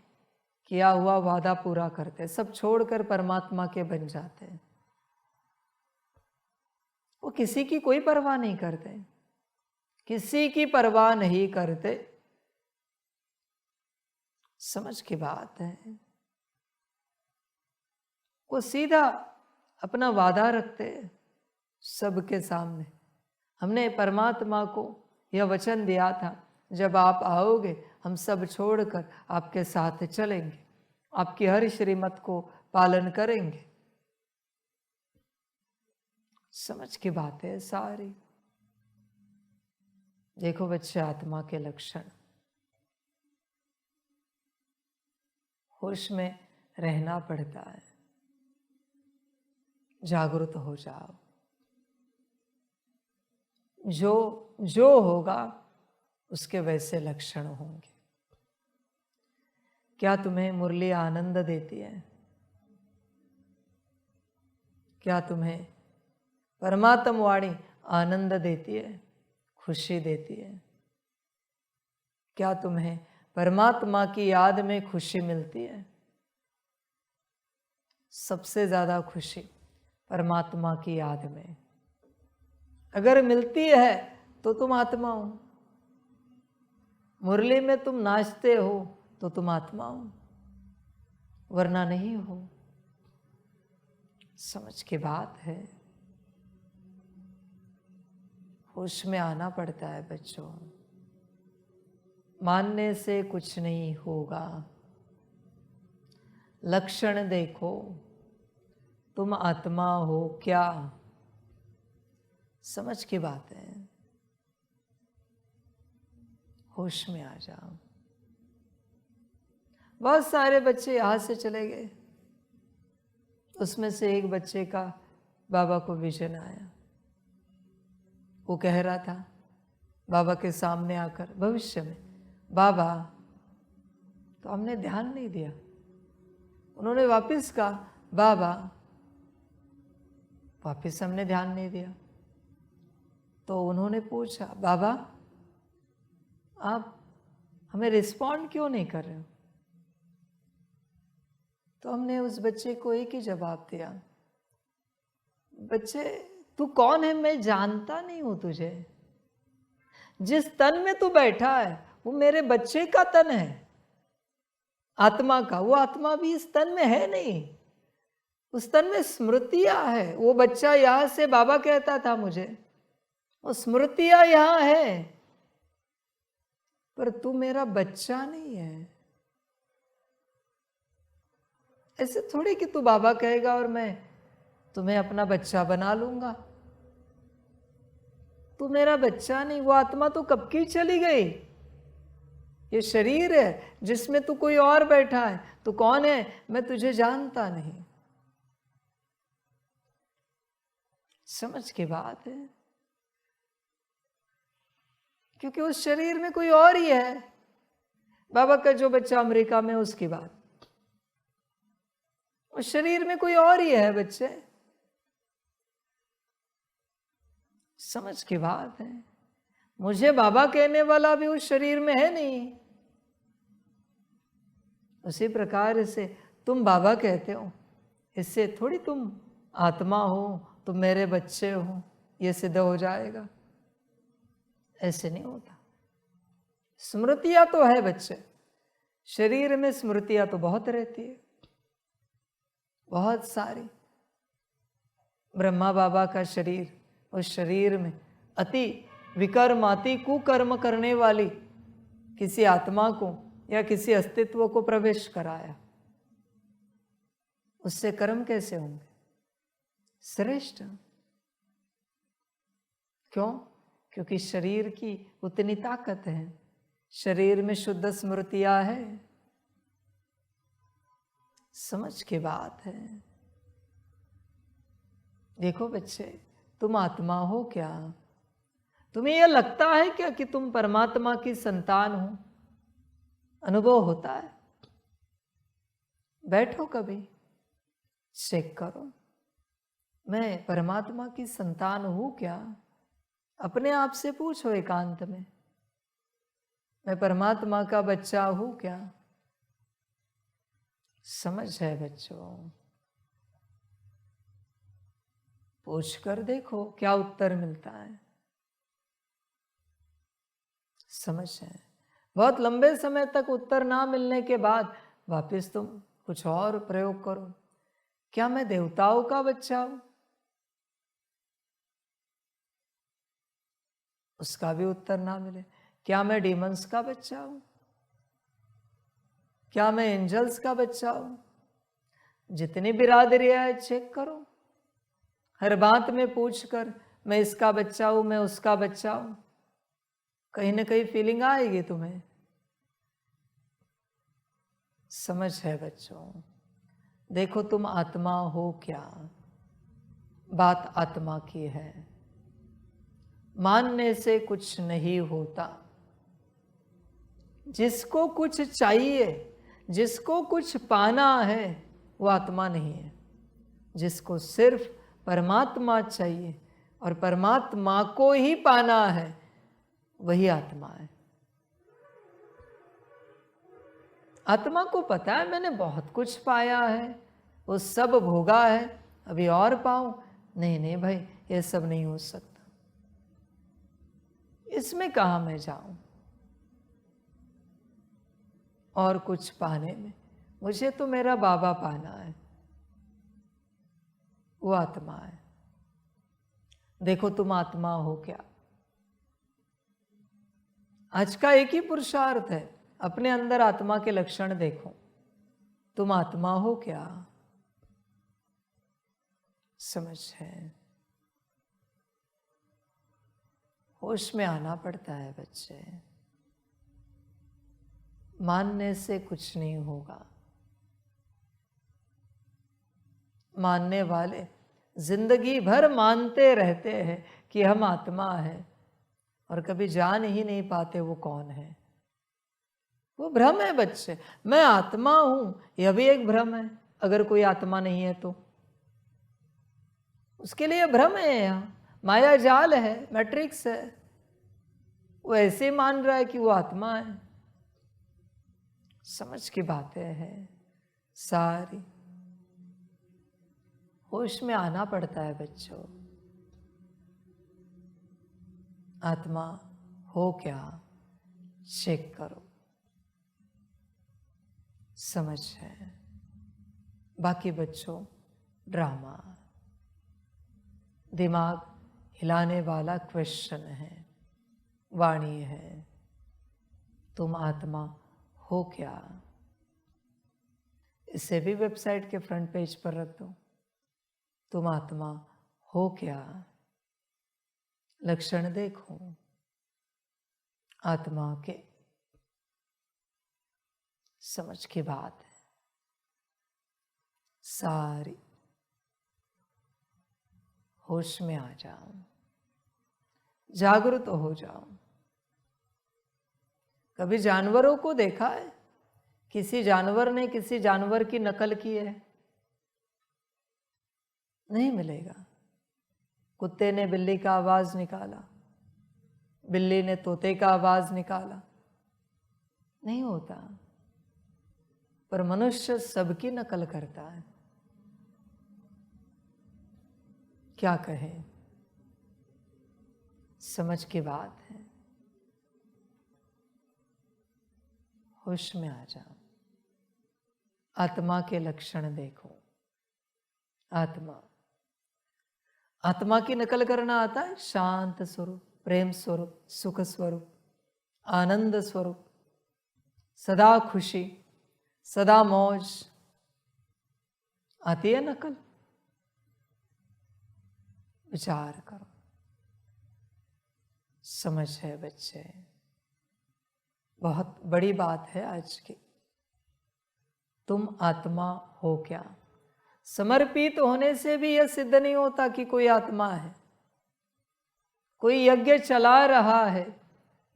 A: किया हुआ वादा पूरा करते, सब छोड़कर परमात्मा के बन जाते हैं। वो किसी की कोई परवाह नहीं करते, किसी की परवाह नहीं करते। समझ की बात है। वो सीधा अपना वादा रखते सबके सामने। हमने परमात्मा को यह वचन दिया था, जब आप आओगे हम सब छोड़कर आपके साथ चलेंगे, आपकी हर श्रीमत को पालन करेंगे। समझ की बात है सारी। देखो बच्चे, आत्मा के लक्षण, होश में रहना पड़ता है। जागरूक हो जाओ। जो जो होगा उसके वैसे लक्षण होंगे। क्या तुम्हें मुरली आनंद देती है? क्या तुम्हें परमात्म वाणी आनंद देती है, खुशी देती है? क्या तुम्हें परमात्मा की याद में खुशी मिलती है? सबसे ज्यादा खुशी परमात्मा की याद में अगर मिलती है तो तुम आत्मा हो। मुरली में तुम नाचते हो तो तुम आत्मा हो, वरना नहीं हो। समझ की बात है। होश में आना पड़ता है बच्चों। मानने से कुछ नहीं होगा। लक्षण देखो, तुम आत्मा हो क्या? समझ की बात है। होश में आ जाओ। बहुत सारे बच्चे यहां से चले गए, उसमें से एक बच्चे का बाबा को विजन आया। वो कह रहा था बाबा के सामने आकर भविष्य में, बाबा, तो हमने ध्यान नहीं दिया। उन्होंने वापस कहा बाबा, वापस हमने ध्यान नहीं दिया। तो उन्होंने पूछा बाबा, आप हमें रिस्पॉन्ड क्यों नहीं कर रहे हो? तो हमने उस बच्चे को एक ही जवाब दिया, बच्चे तू कौन है? मैं जानता नहीं हूं तुझे। जिस तन में तू बैठा है वो मेरे बच्चे का तन है, आत्मा का। वो आत्मा भी इस तन में है नहीं, उस तन में स्मृतियां है। वो बच्चा यहां से बाबा कहता था मुझे, वो स्मृतियां यहां है, पर तू मेरा बच्चा नहीं है। ऐसे थोड़ी कि तू बाबा कहेगा और मैं तुम्हें अपना बच्चा बना लूंगा। तू मेरा बच्चा नहीं। वो आत्मा तो कब की चली गई। ये शरीर है जिसमें तू कोई और बैठा है। तू कौन है? मैं तुझे जानता नहीं। समझ की बात है। क्योंकि उस शरीर में कोई और ही है। बाबा का जो बच्चा अमेरिका में, उसकी बात, उस शरीर में कोई और ही है बच्चे। समझ की बात है। मुझे बाबा कहने वाला भी उस शरीर में है नहीं। उसी प्रकार से तुम बाबा कहते हो, इससे थोड़ी तुम आत्मा हो, तुम मेरे बच्चे हो, ये सिद्ध हो जाएगा। ऐसे नहीं होता। स्मृतियां तो है बच्चे, शरीर में स्मृतियां तो बहुत रहती है, बहुत सारी। ब्रह्मा बाबा का शरीर, उस शरीर में अति विकर्म, अति कुकर्म करने वाली किसी आत्मा को या किसी अस्तित्व को प्रवेश कराया। उससे कर्म कैसे होंगे? श्रेष्ठ। क्यों? क्योंकि शरीर की उतनी ताकत है, शरीर में शुद्ध स्मृतियां है। समझ की बात है। देखो बच्चे, तुम आत्मा हो क्या? तुम्हें यह लगता है क्या कि तुम परमात्मा की संतान हो? अनुभव होता है? बैठो कभी, चेक करो, मैं परमात्मा की संतान हूं क्या? अपने आप से पूछो एकांत में, मैं परमात्मा का बच्चा हूं क्या? समझ है बच्चों? पूछ कर देखो क्या उत्तर मिलता है। समझ है? बहुत लंबे समय तक उत्तर ना मिलने के बाद वापस तुम कुछ और प्रयोग करो। क्या मैं देवताओं का बच्चा हूं? उसका भी उत्तर ना मिले। क्या मैं डीमंस का बच्चा हूं? क्या मैं एंजल्स का बच्चा हूं? जितनी बिरादरियां है चेक करो, हर बात में पूछकर मैं इसका बच्चा हूं, मैं उसका बच्चा हूं, कहीं ना कहीं फीलिंग आएगी तुम्हें। समझ है बच्चों? देखो तुम आत्मा हो क्या? बात आत्मा की है। मानने से कुछ नहीं होता। जिसको कुछ चाहिए, जिसको कुछ पाना है, वो आत्मा नहीं है। जिसको सिर्फ परमात्मा चाहिए और परमात्मा को ही पाना है, वही आत्मा है। आत्मा को पता है मैंने बहुत कुछ पाया है, वो सब भोगा है, अभी और पाऊं? नहीं नहीं भाई, ये सब नहीं हो सकता। इसमें कहां मैं जाऊं और कुछ पाने में? मुझे तो मेरा बाबा पाना है, वो आत्मा है। देखो तुम आत्मा हो क्या? आज का एक ही पुरुषार्थ है, अपने अंदर आत्मा के लक्षण देखो। तुम आत्मा हो क्या? समझ है? होश में आना पड़ता है बच्चे। मानने से कुछ नहीं होगा। मानने वाले जिंदगी भर मानते रहते हैं कि हम आत्मा है, और कभी जान ही नहीं पाते वो कौन है। वो भ्रम है बच्चे। मैं आत्मा हूं, यह भी एक भ्रम है। अगर कोई आत्मा नहीं है तो उसके लिए भ्रम है, यहाँ माया जाल है, मैट्रिक्स है। वो ऐसे मान रहा है कि वो आत्मा है। समझ की बातें हैं सारी। होश में आना पड़ता है बच्चों। आत्मा हो क्या? चेक करो। समझ है? बाकी बच्चों ड्रामा, दिमाग हिलाने वाला क्वेश्चन है, वाणी है। तुम आत्मा हो क्या? इसे भी वेबसाइट के फ्रंट पेज पर रख दो। तुम आत्मा हो क्या? लक्षण देखो आत्मा के। समझ की बात है सारी। होश में आ जाओ, जागृत हो जाओ। कभी जानवरों को देखा है? किसी जानवर ने किसी जानवर की नकल की है? नहीं मिलेगा। कुत्ते ने बिल्ली का आवाज निकाला, बिल्ली ने तोते का आवाज निकाला, नहीं होता। पर मनुष्य सबकी नकल करता है। क्या कहें, समझ की बात है। होश में आ जाओ। आत्मा के लक्षण देखो। आत्मा की नकल करना आता है। शांत स्वरूप, प्रेम स्वरूप, सुख स्वरूप, आनंद स्वरूप, सदा खुशी, सदा मौज। आती है नकल? विचार करो। समझ है बच्चे, बहुत बड़ी बात है आज की। तुम आत्मा हो क्या? समर्पित होने से भी यह सिद्ध नहीं होता कि कोई आत्मा है। कोई यज्ञ चला रहा है,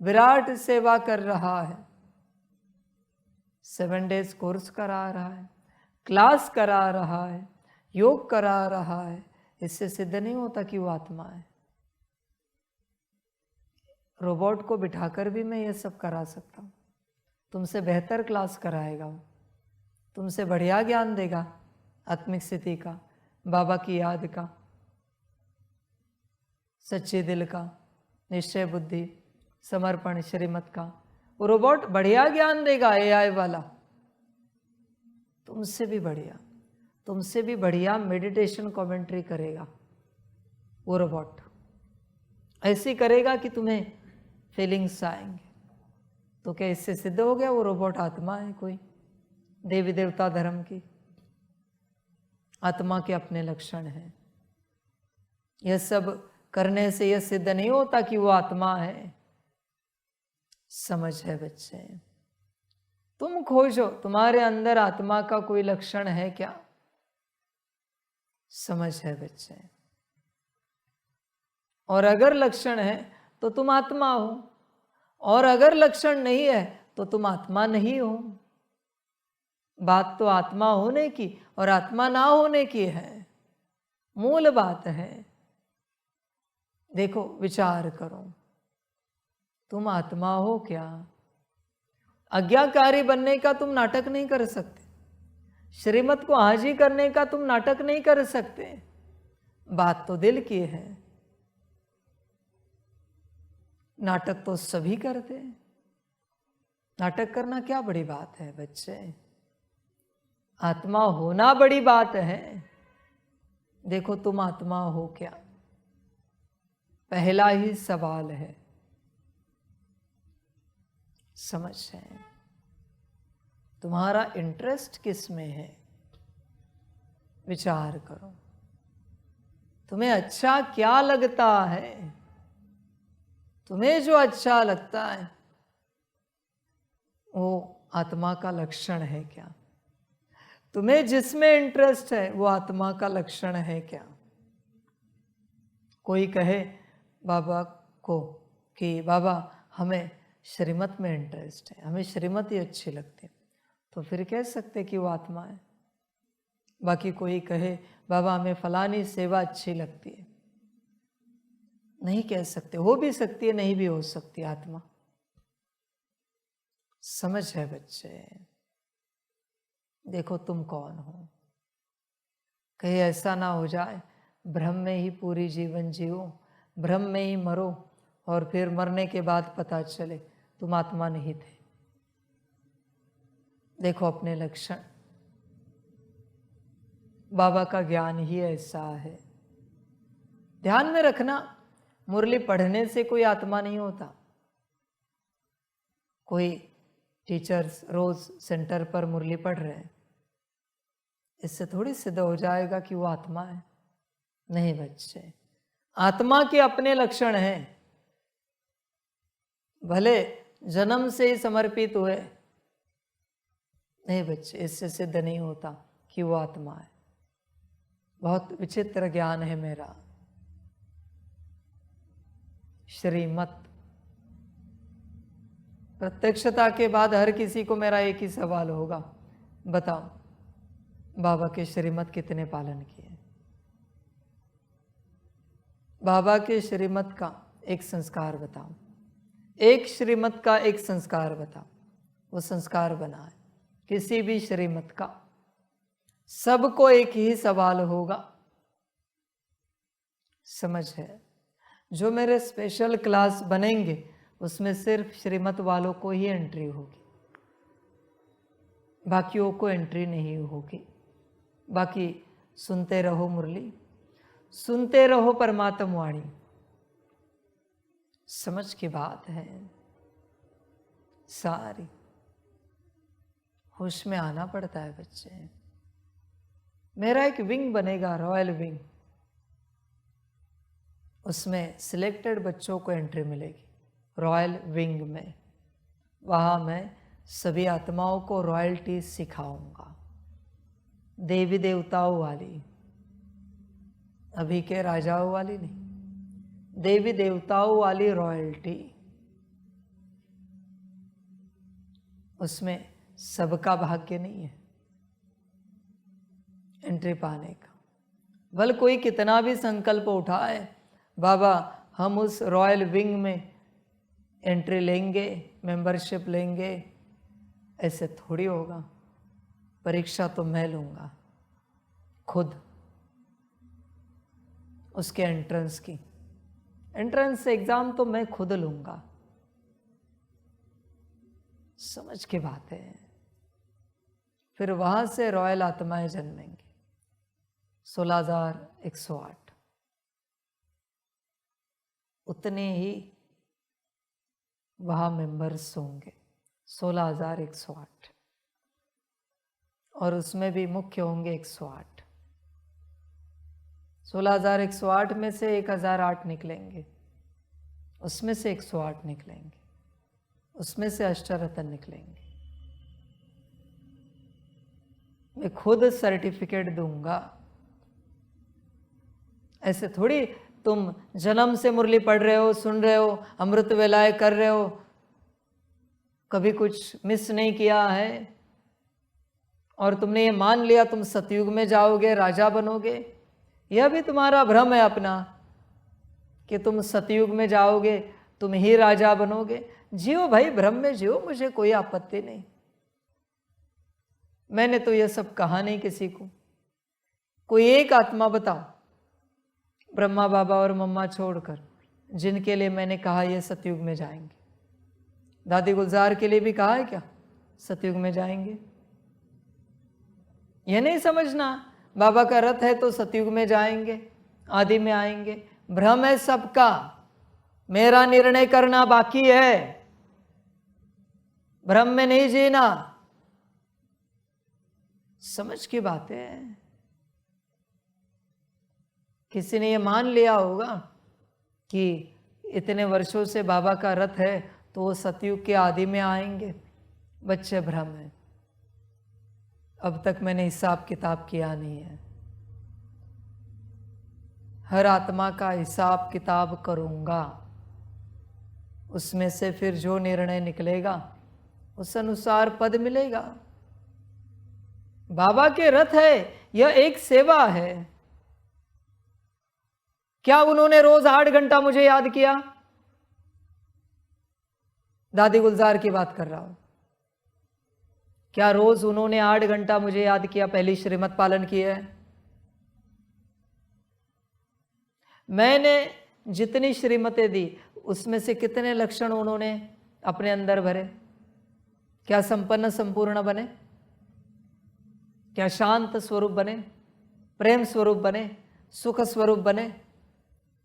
A: विराट सेवा कर रहा है, 7 डेज कोर्स करा रहा है, क्लास करा रहा है, योग करा रहा है, इससे सिद्ध नहीं होता कि वो आत्मा है। रोबोट को बिठाकर भी मैं ये सब करा सकता हूँ। तुमसे बेहतर क्लास कराएगा वो, तुमसे बढ़िया ज्ञान देगा आत्मिक स्थिति का, बाबा की याद का, सच्चे दिल का, निश्चय बुद्धि, समर्पण, श्रीमत का। वो रोबोट बढ़िया ज्ञान देगा, एआई वाला, तुमसे भी बढ़िया, तुमसे भी बढ़िया मेडिटेशन कमेंट्री करेगा वो रोबोट। ऐसी करेगा कि तुम्हें फीलिंग्स आएंगे। तो क्या इससे सिद्ध हो गया वो रोबोट आत्मा है? कोई देवी देवता धर्म की आत्मा के अपने लक्षण हैं। यह सब करने से यह सिद्ध नहीं होता कि वो आत्मा है। समझ है बच्चे? तुम खोजो तुम्हारे अंदर आत्मा का कोई लक्षण है क्या? समझ है बच्चे? और अगर लक्षण है तो तुम आत्मा हो, और अगर लक्षण नहीं है तो तुम आत्मा नहीं हो। बात तो आत्मा होने की और आत्मा ना होने की है, मूल बात है। देखो, विचार करो, तुम आत्मा हो क्या? आज्ञाकारी बनने का तुम नाटक नहीं कर सकते, श्रीमत को हाजी करने का तुम नाटक नहीं कर सकते। बात तो दिल की है। नाटक तो सभी करते हैं। नाटक करना क्या बड़ी बात है बच्चे? आत्मा होना बड़ी बात है। देखो, तुम आत्मा हो क्या? पहला ही सवाल है। समझ है? तुम्हारा इंटरेस्ट किस में है? विचार करो, तुम्हें अच्छा क्या लगता है? तुम्हें जो अच्छा लगता है वो आत्मा का लक्षण है क्या? तुम्हें जिसमें इंटरेस्ट है वो आत्मा का लक्षण है क्या? कोई कहे बाबा को कि बाबा हमें श्रीमत में इंटरेस्ट है, हमें श्रीमत ही अच्छी लगती है, तो फिर कह सकते कि वो आत्मा है। बाकी कोई कहे बाबा हमें फलानी सेवा अच्छी लगती है, नहीं कह सकते। हो भी सकती है, नहीं भी हो सकती आत्मा। समझ है बच्चे? देखो, तुम कौन हो? कहीं ऐसा ना हो जाए भ्रम में ही पूरी जीवन जियो, भ्रम में ही मरो, और फिर मरने के बाद पता चले तुम आत्मा नहीं थे। देखो अपने लक्षण। बाबा का ज्ञान ही ऐसा है। ध्यान में रखना, मुरली पढ़ने से कोई आत्मा नहीं होता। कोई टीचर्स रोज सेंटर पर मुरली पढ़ रहे हैं, इससे थोड़ी सिद्ध हो जाएगा कि वो आत्मा है। नहीं बच्चे, आत्मा के अपने लक्षण हैं। भले जन्म से ही समर्पित हुए, नहीं बच्चे, इससे सिद्ध नहीं होता कि वो आत्मा है। बहुत विचित्र ज्ञान है मेरा। श्रीमत प्रत्यक्षता के बाद हर किसी को मेरा एक ही सवाल होगा, बताओ बाबा के श्रीमत कितने पालन किए? बाबा के श्रीमत का एक संस्कार बताओ। एक श्रीमत का एक संस्कार बता, वो संस्कार बना है। किसी भी श्रीमत का सबको एक ही सवाल होगा, समझ है। जो मेरे स्पेशल क्लास बनेंगे उसमें सिर्फ श्रीमत वालों को ही एंट्री होगी, बाकियों को एंट्री नहीं होगी। बाकी सुनते रहो मुरली, सुनते रहो परमात्म वाणी, समझ की बात है सारी। होश में आना पड़ता है बच्चे। मेरा एक विंग बनेगा, रॉयल विंग, उसमें सिलेक्टेड बच्चों को एंट्री मिलेगी रॉयल विंग में। वहाँ मैं सभी आत्माओं को रॉयल्टी सिखाऊंगा, देवी देवताओं वाली, अभी के राजाओं वाली नहीं, देवी देवताओं वाली रॉयल्टी। उसमें सबका भाग्य नहीं है एंट्री पाने का। भले कोई कितना भी संकल्प उठाए, बाबा हम उस रॉयल विंग में एंट्री लेंगे, मेंबरशिप लेंगे, ऐसे थोड़ी होगा। परीक्षा तो मैं लूँगा खुद, उसके एंट्रेंस की, एंट्रेंस एग्ज़ाम तो मैं खुद लूँगा, समझ की बात है। फिर वहाँ से रॉयल आत्माएं जन्मेंगी 16,108, उतने ही वहाँ मेंबर्स होंगे 16,108, और उसमें भी मुख्य होंगे 108। 16,108 में से 1,008 निकलेंगे, उसमें से 108 निकलेंगे, उसमें से अष्टरत्न निकलेंगे। मैं खुद सर्टिफिकेट दूंगा, ऐसे थोड़ी तुम जन्म से मुरली पढ़ रहे हो, सुन रहे हो, अमृत वेलाएं कर रहे हो, कभी कुछ मिस नहीं किया है और तुमने ये मान लिया तुम सतयुग में जाओगे, राजा बनोगे। यह भी तुम्हारा भ्रम है अपना कि तुम सतयुग में जाओगे, तुम ही राजा बनोगे। जियो भाई, भ्रम में जियो, मुझे कोई आपत्ति नहीं। मैंने तो यह सब कहा नहीं किसी को। कोई एक आत्मा बताओ, ब्रह्मा बाबा और मम्मा छोड़कर, जिनके लिए मैंने कहा ये सतयुग में जाएंगे। दादी गुलजार के लिए भी कहा है क्या सतयुग में जाएंगे? यह नहीं समझना बाबा का रथ है तो सतयुग में जाएंगे, आदि में आएंगे। भ्रम है सबका, मेरा निर्णय करना बाकी है। भ्रम में नहीं जीना, समझ की बात है। किसी ने ये मान लिया होगा कि इतने वर्षों से बाबा का रथ है तो वो सतयुग के आदि में आएंगे। बच्चे, भ्रम है। अब तक मैंने हिसाब किताब किया नहीं है। हर आत्मा का हिसाब किताब करूंगा, उसमें से फिर जो निर्णय निकलेगा उस अनुसार पद मिलेगा। बाबा के रथ है, यह एक सेवा है। क्या उन्होंने रोज 8 घंटा मुझे याद किया? दादी गुलजार की बात कर रहा हूं। क्या रोज उन्होंने 8 घंटा मुझे याद किया? पहली श्रीमत पालन की है। मैंने जितनी श्रीमतें दी उसमें से कितने लक्षण उन्होंने अपने अंदर भरे? क्या संपन्न संपूर्ण बने? क्या शांत स्वरूप बने? प्रेम स्वरूप बने? सुख स्वरूप बने?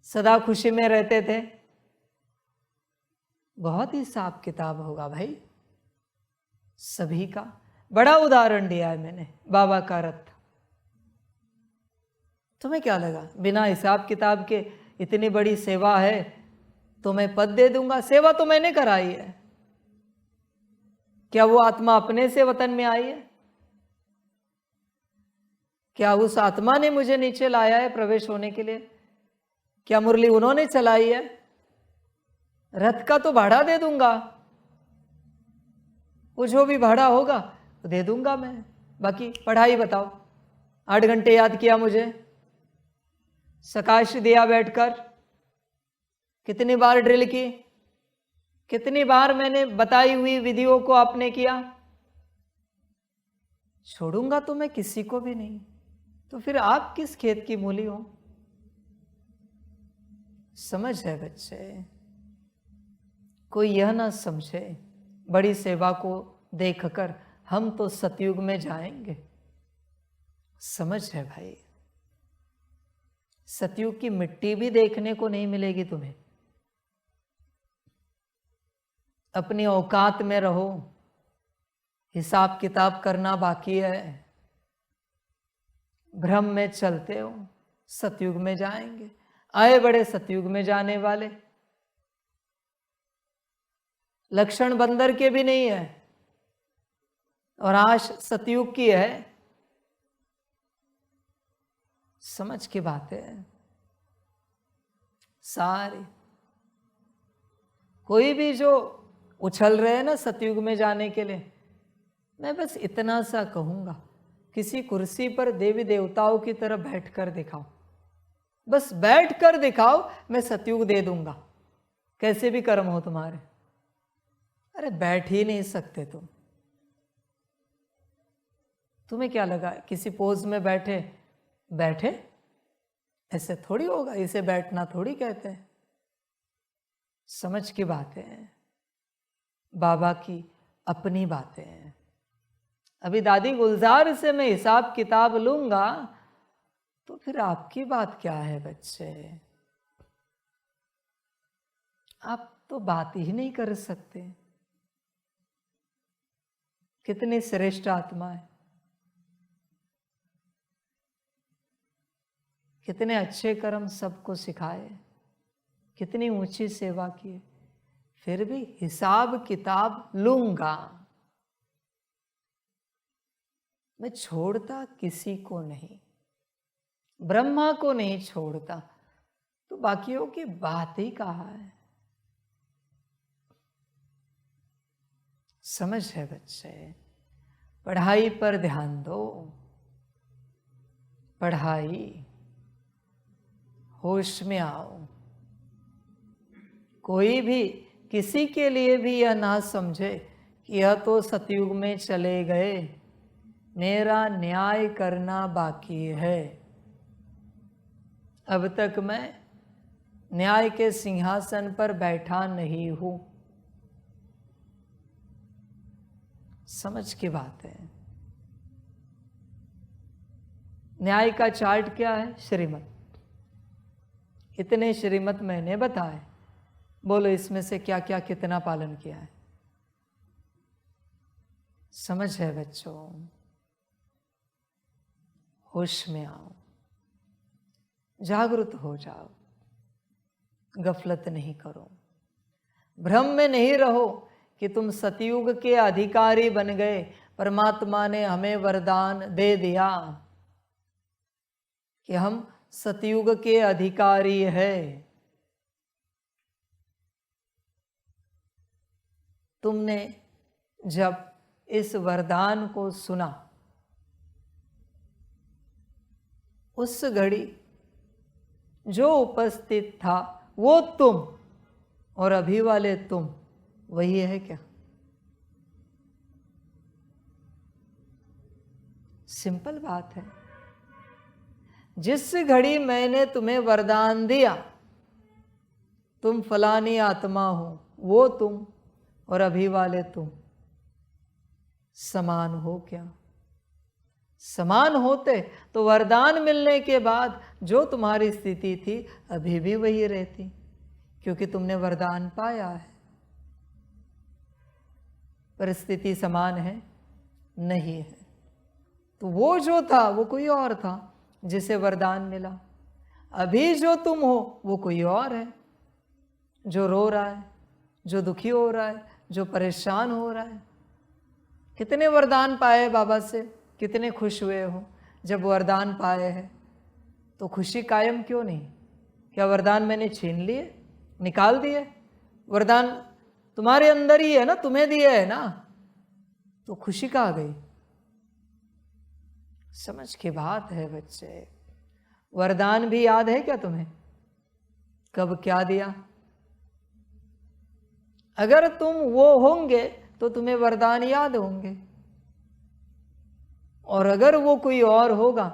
A: सदा खुशी में रहते थे? बहुत हिसाब किताब होगा भाई सभी का। बड़ा उदाहरण दिया है मैंने, बाबा का रथ। तुम्हें क्या लगा बिना हिसाब किताब के इतनी बड़ी सेवा है तो मैं पद दे दूंगा? सेवा तो मैंने कराई है। क्या वो आत्मा अपने से वतन में आई है? क्या उस आत्मा ने मुझे नीचे लाया है प्रवेश होने के लिए? क्या मुरली उन्होंने चलाई है? रथ का तो भाड़ा दे दूंगा, वो जो भी भाड़ा होगा वो दे दूंगा मैं। बाकी पढ़ाई बताओ। 8 घंटे याद किया मुझे, सकाश दिया बैठकर, कितनी बार ड्रिल की, कितनी बार मैंने बताई हुई विधियों को आपने किया? छोड़ूंगा तो मैं किसी को भी नहीं, तो फिर आप किस खेत की मूली हो? समझ है बच्चे? कोई यह ना समझे बड़ी सेवा को देखकर हम तो सतयुग में जाएंगे। समझ है भाई? सतयुग की मिट्टी भी देखने को नहीं मिलेगी तुम्हें। अपनी औकात में रहो, हिसाब किताब करना बाकी है। भ्रम में चलते हो, सतयुग में जाएंगे। आए बड़े सतयुग में जाने वाले, लक्षण बंदर के भी नहीं है और आश सतयुग की है। समझ की बात है सारी। कोई भी जो उछल रहे हैं ना सतयुग में जाने के लिए, मैं बस इतना सा कहूंगा, किसी कुर्सी पर देवी देवताओं की तरह बैठकर दिखाओ, बस बैठकर दिखाओ, मैं सतयुग दे दूंगा, कैसे भी कर्म हो तुम्हारे। अरे बैठ ही नहीं सकते तुम। तुम्हें क्या लगा किसी पोज में बैठे बैठे? ऐसे थोड़ी होगा, इसे बैठना थोड़ी कहते हैं। समझ की बातें हैं, बाबा की अपनी बातें हैं। अभी दादी गुलजार से मैं हिसाब किताब लूंगा तो फिर आपकी बात क्या है बच्चे? आप तो बात ही नहीं कर सकते। कितनी श्रेष्ठ आत्मा है, कितने अच्छे कर्म सबको सिखाए, कितनी ऊंची सेवा की, फिर भी हिसाब किताब लूंगा। मैं छोड़ता किसी को नहीं, ब्रह्मा को नहीं छोड़ता, तो बाकियों की बात ही कहाँ है? समझ है बच्चे? पढ़ाई पर ध्यान दो, पढ़ाई, होश में आओ। कोई भी किसी के लिए भी यह ना समझे कि यह तो सतयुग में चले गए, मेरा न्याय करना बाकी है। अब तक मैं न्याय के सिंहासन पर बैठा नहीं हूं। समझ की बात है। न्याय का चार्ट क्या है? श्रीमत। इतने श्रीमत मैंने बताए, बोलो इसमें से क्या क्या कितना पालन किया है? समझ है बच्चों? होश में आओ, जागृत हो जाओ, गफलत नहीं करो, भ्रम में नहीं रहो कि तुम सतयुग के अधिकारी बन गए। परमात्मा ने हमें वरदान दे दिया कि हम सतयुग के अधिकारी है। तुमने जब इस वरदान को सुना, उस घड़ी जो उपस्थित था वो तुम और अभी वाले तुम वही है क्या? सिंपल बात है। जिस घड़ी मैंने तुम्हें वरदान दिया, तुम फलानी आत्मा हो, वो तुम और अभी वाले तुम समान हो क्या? समान होते तो वरदान मिलने के बाद जो तुम्हारी स्थिति थी अभी भी वही रहती, क्योंकि तुमने वरदान पाया है। परिस्थिति समान है? नहीं है। तो वो जो था वो कोई और था जिसे वरदान मिला। अभी जो तुम हो वो कोई और है, जो रो रहा है, जो दुखी हो रहा है, जो परेशान हो रहा है। कितने वरदान पाए बाबा से, कितने खुश हुए हो जब वरदान पाए हैं, तो खुशी कायम क्यों नहीं? क्या वरदान मैंने छीन लिए, निकाल दिए? वरदान तुम्हारे अंदर ही है ना, तुम्हें दिए है ना, तो खुशी कहाँ गई? समझ की बात है बच्चे। वरदान भी याद है क्या तुम्हें? कब क्या दिया? अगर तुम वो होंगे तो तुम्हें वरदान याद होंगे, और अगर वो कोई और होगा,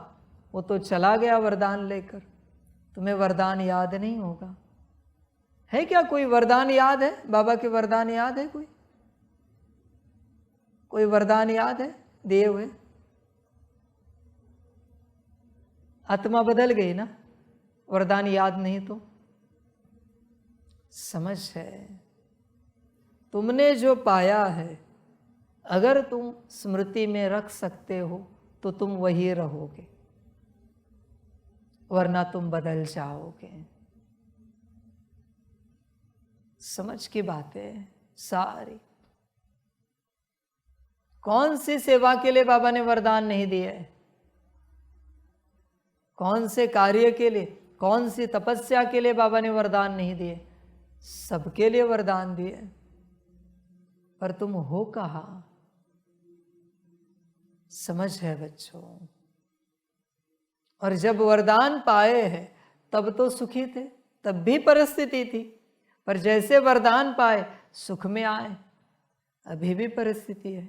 A: वो तो चला गया वरदान लेकर, तुम्हें वरदान याद नहीं होगा। है क्या कोई वरदान याद है? बाबा के वरदान याद है? कोई वरदान याद है दिए हुए? आत्मा बदल गई ना, वरदान याद नहीं तो समझ है। तुमने जो पाया है, अगर तुम स्मृति में रख सकते हो तो तुम वही रहोगे, वरना तुम बदल जाओगे। समझ की बातें सारी। कौन सी सेवा के लिए बाबा ने वरदान नहीं दिए? कौन से कार्य के लिए, कौन सी तपस्या के लिए बाबा ने वरदान नहीं दिए? सबके लिए वरदान दिए, पर तुम हो कहाँ? समझ है बच्चों। और जब वरदान पाए हैं तब तो सुखी थे, तब भी परिस्थिति थी, पर जैसे वरदान पाए सुख में आए, अभी भी परिस्थिति है।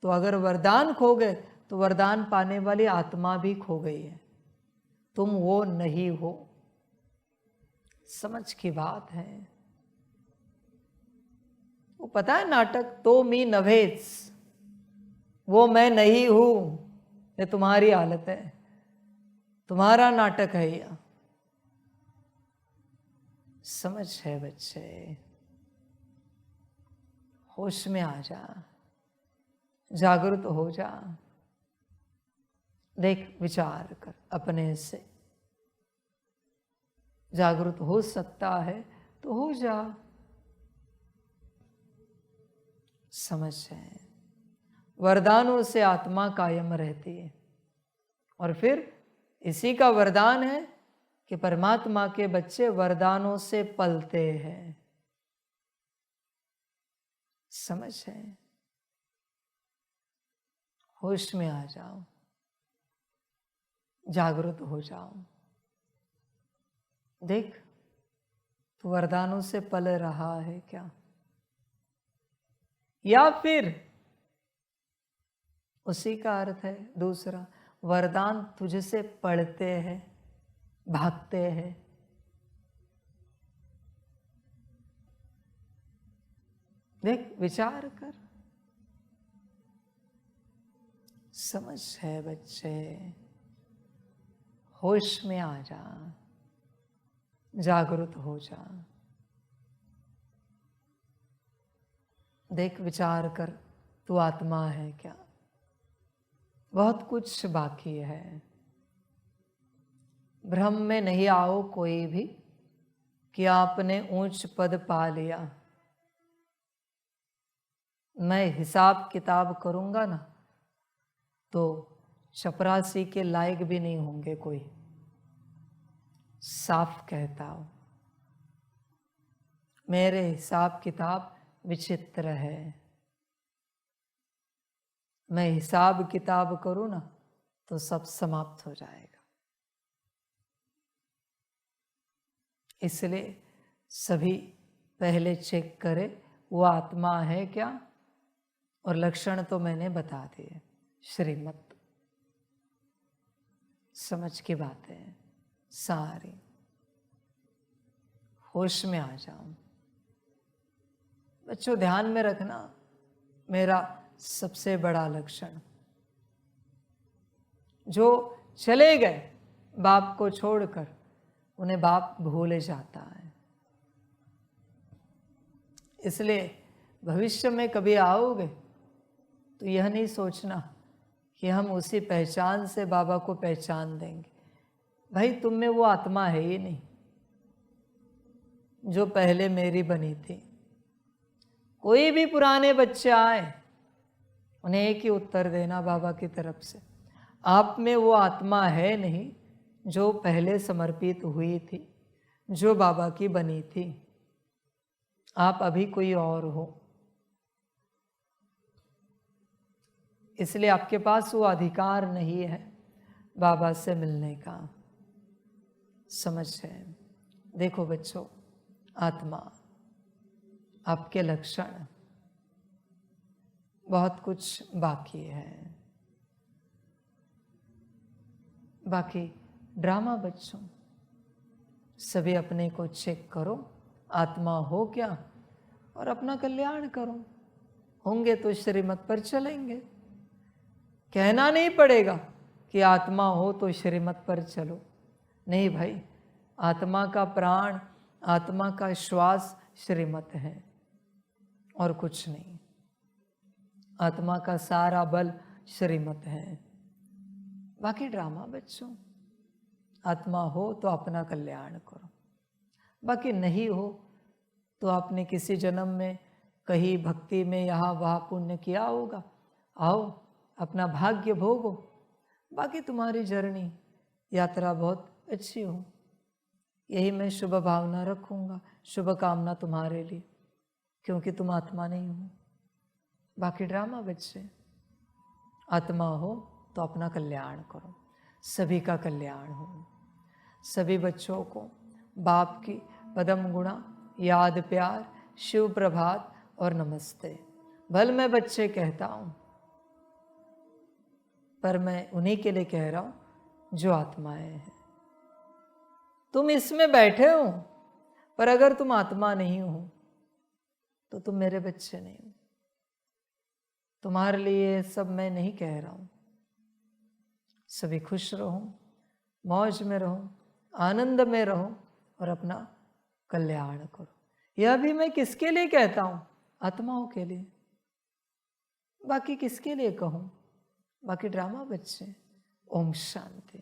A: तो अगर वरदान खो गए तो वरदान पाने वाली आत्मा भी खो गई है, तुम वो नहीं हो। समझ की बात है। वो पता है नाटक तो मी नभेस, वो मैं नहीं हूं, ये तुम्हारी हालत है, तुम्हारा नाटक है यह। समझ है बच्चे, होश में आ जा, जागृत हो जा। देख, विचार कर, अपने से जागृत हो सकता है तो हो जा। समझ है, वरदानों से आत्मा कायम रहती है, और फिर इसी का वरदान है कि परमात्मा के बच्चे वरदानों से पलते हैं। समझ है, होश में आ जाओ, जागृत हो जाओ। देख, तू वरदानों से पल रहा है क्या? या फिर उसी का अर्थ है दूसरा, वरदान तुझसे पढ़ते हैं, भागते हैं। देख, विचार कर। समझ है बच्चे, होश में आ जा, जागृत हो जा। देख, विचार कर, तू आत्मा है क्या? बहुत कुछ बाकी है। भ्रम में नहीं आओ कोई भी कि आपने ऊंच पद पा लिया। मैं हिसाब किताब करूंगा ना तो चपरासी के लायक भी नहीं होंगे कोई। साफ कहता हूं, मेरे हिसाब किताब विचित्र है। मैं हिसाब किताब करूं ना तो सब समाप्त हो जाएगा। इसलिए सभी पहले चेक करें वो आत्मा है क्या, और लक्षण तो मैंने बता दिए, श्रीमत। समझ की बातें सारी। होश में आ जाओ बच्चों। ध्यान में रखना, मेरा सबसे बड़ा लक्षण, जो चले गए बाप को छोड़कर, उन्हें बाप भूल जाता है। इसलिए भविष्य में कभी आओगे तो यह नहीं सोचना कि हम उसी पहचान से बाबा को पहचान देंगे। भाई, तुम में वो आत्मा है ही नहीं जो पहले मेरी बनी थी। कोई भी पुराने बच्चे आए, उन्हें एक ही उत्तर देना बाबा की तरफ से, आप में वो आत्मा है नहीं जो पहले समर्पित हुई थी, जो बाबा की बनी थी। आप अभी कोई और हो। इसलिए आपके पास वो अधिकार नहीं है बाबा से मिलने का। समझ है। देखो बच्चों, आत्मा आपके लक्षण, बहुत कुछ बाकी है। बाकी ड्रामा बच्चों, सभी अपने को चेक करो, आत्मा हो क्या, और अपना कल्याण करो। होंगे तो श्रीमत पर चलेंगे। कहना नहीं पड़ेगा कि आत्मा हो तो श्रीमत पर चलो। नहीं भाई, आत्मा का प्राण, आत्मा का श्वास श्रीमत है और कुछ नहीं। आत्मा का सारा बल श्रीमत है। बाकी ड्रामा बच्चों, आत्मा हो तो अपना कल्याण करो, बाकी नहीं हो तो आपने किसी जन्म में कहीं भक्ति में यहाँ वहाँ पुण्य किया होगा, आओ अपना भाग्य भोगो। बाकी तुम्हारी जर्नी, यात्रा बहुत अच्छी हो, यही मैं शुभ भावना रखूँगा, शुभ कामना तुम्हारे लिए, क्योंकि तुम आत्मा नहीं हो। बाकी ड्रामा बच्चे, आत्मा हो तो अपना कल्याण करो, सभी का कल्याण हो। सभी बच्चों को बाप की पदम गुणा, याद, प्यार, शिव प्रभात और नमस्ते। भल मैं बच्चे कहता हूँ, पर मैं उन्हीं के लिए कह रहा हूँ जो आत्माएं हैं। तुम इसमें बैठे हो, पर अगर तुम आत्मा नहीं हो तो तुम मेरे बच्चे नहीं हो। तुम्हारे लिए सब मैं नहीं कह रहा हूँ। सभी खुश रहो, मौज में रहो, आनंद में रहो और अपना कल्याण करो। यह भी मैं किसके लिए कहता हूँ? आत्माओं के लिए। बाकी किसके लिए कहूँ? बाकी ड्रामा बच्चे। ओम शांति।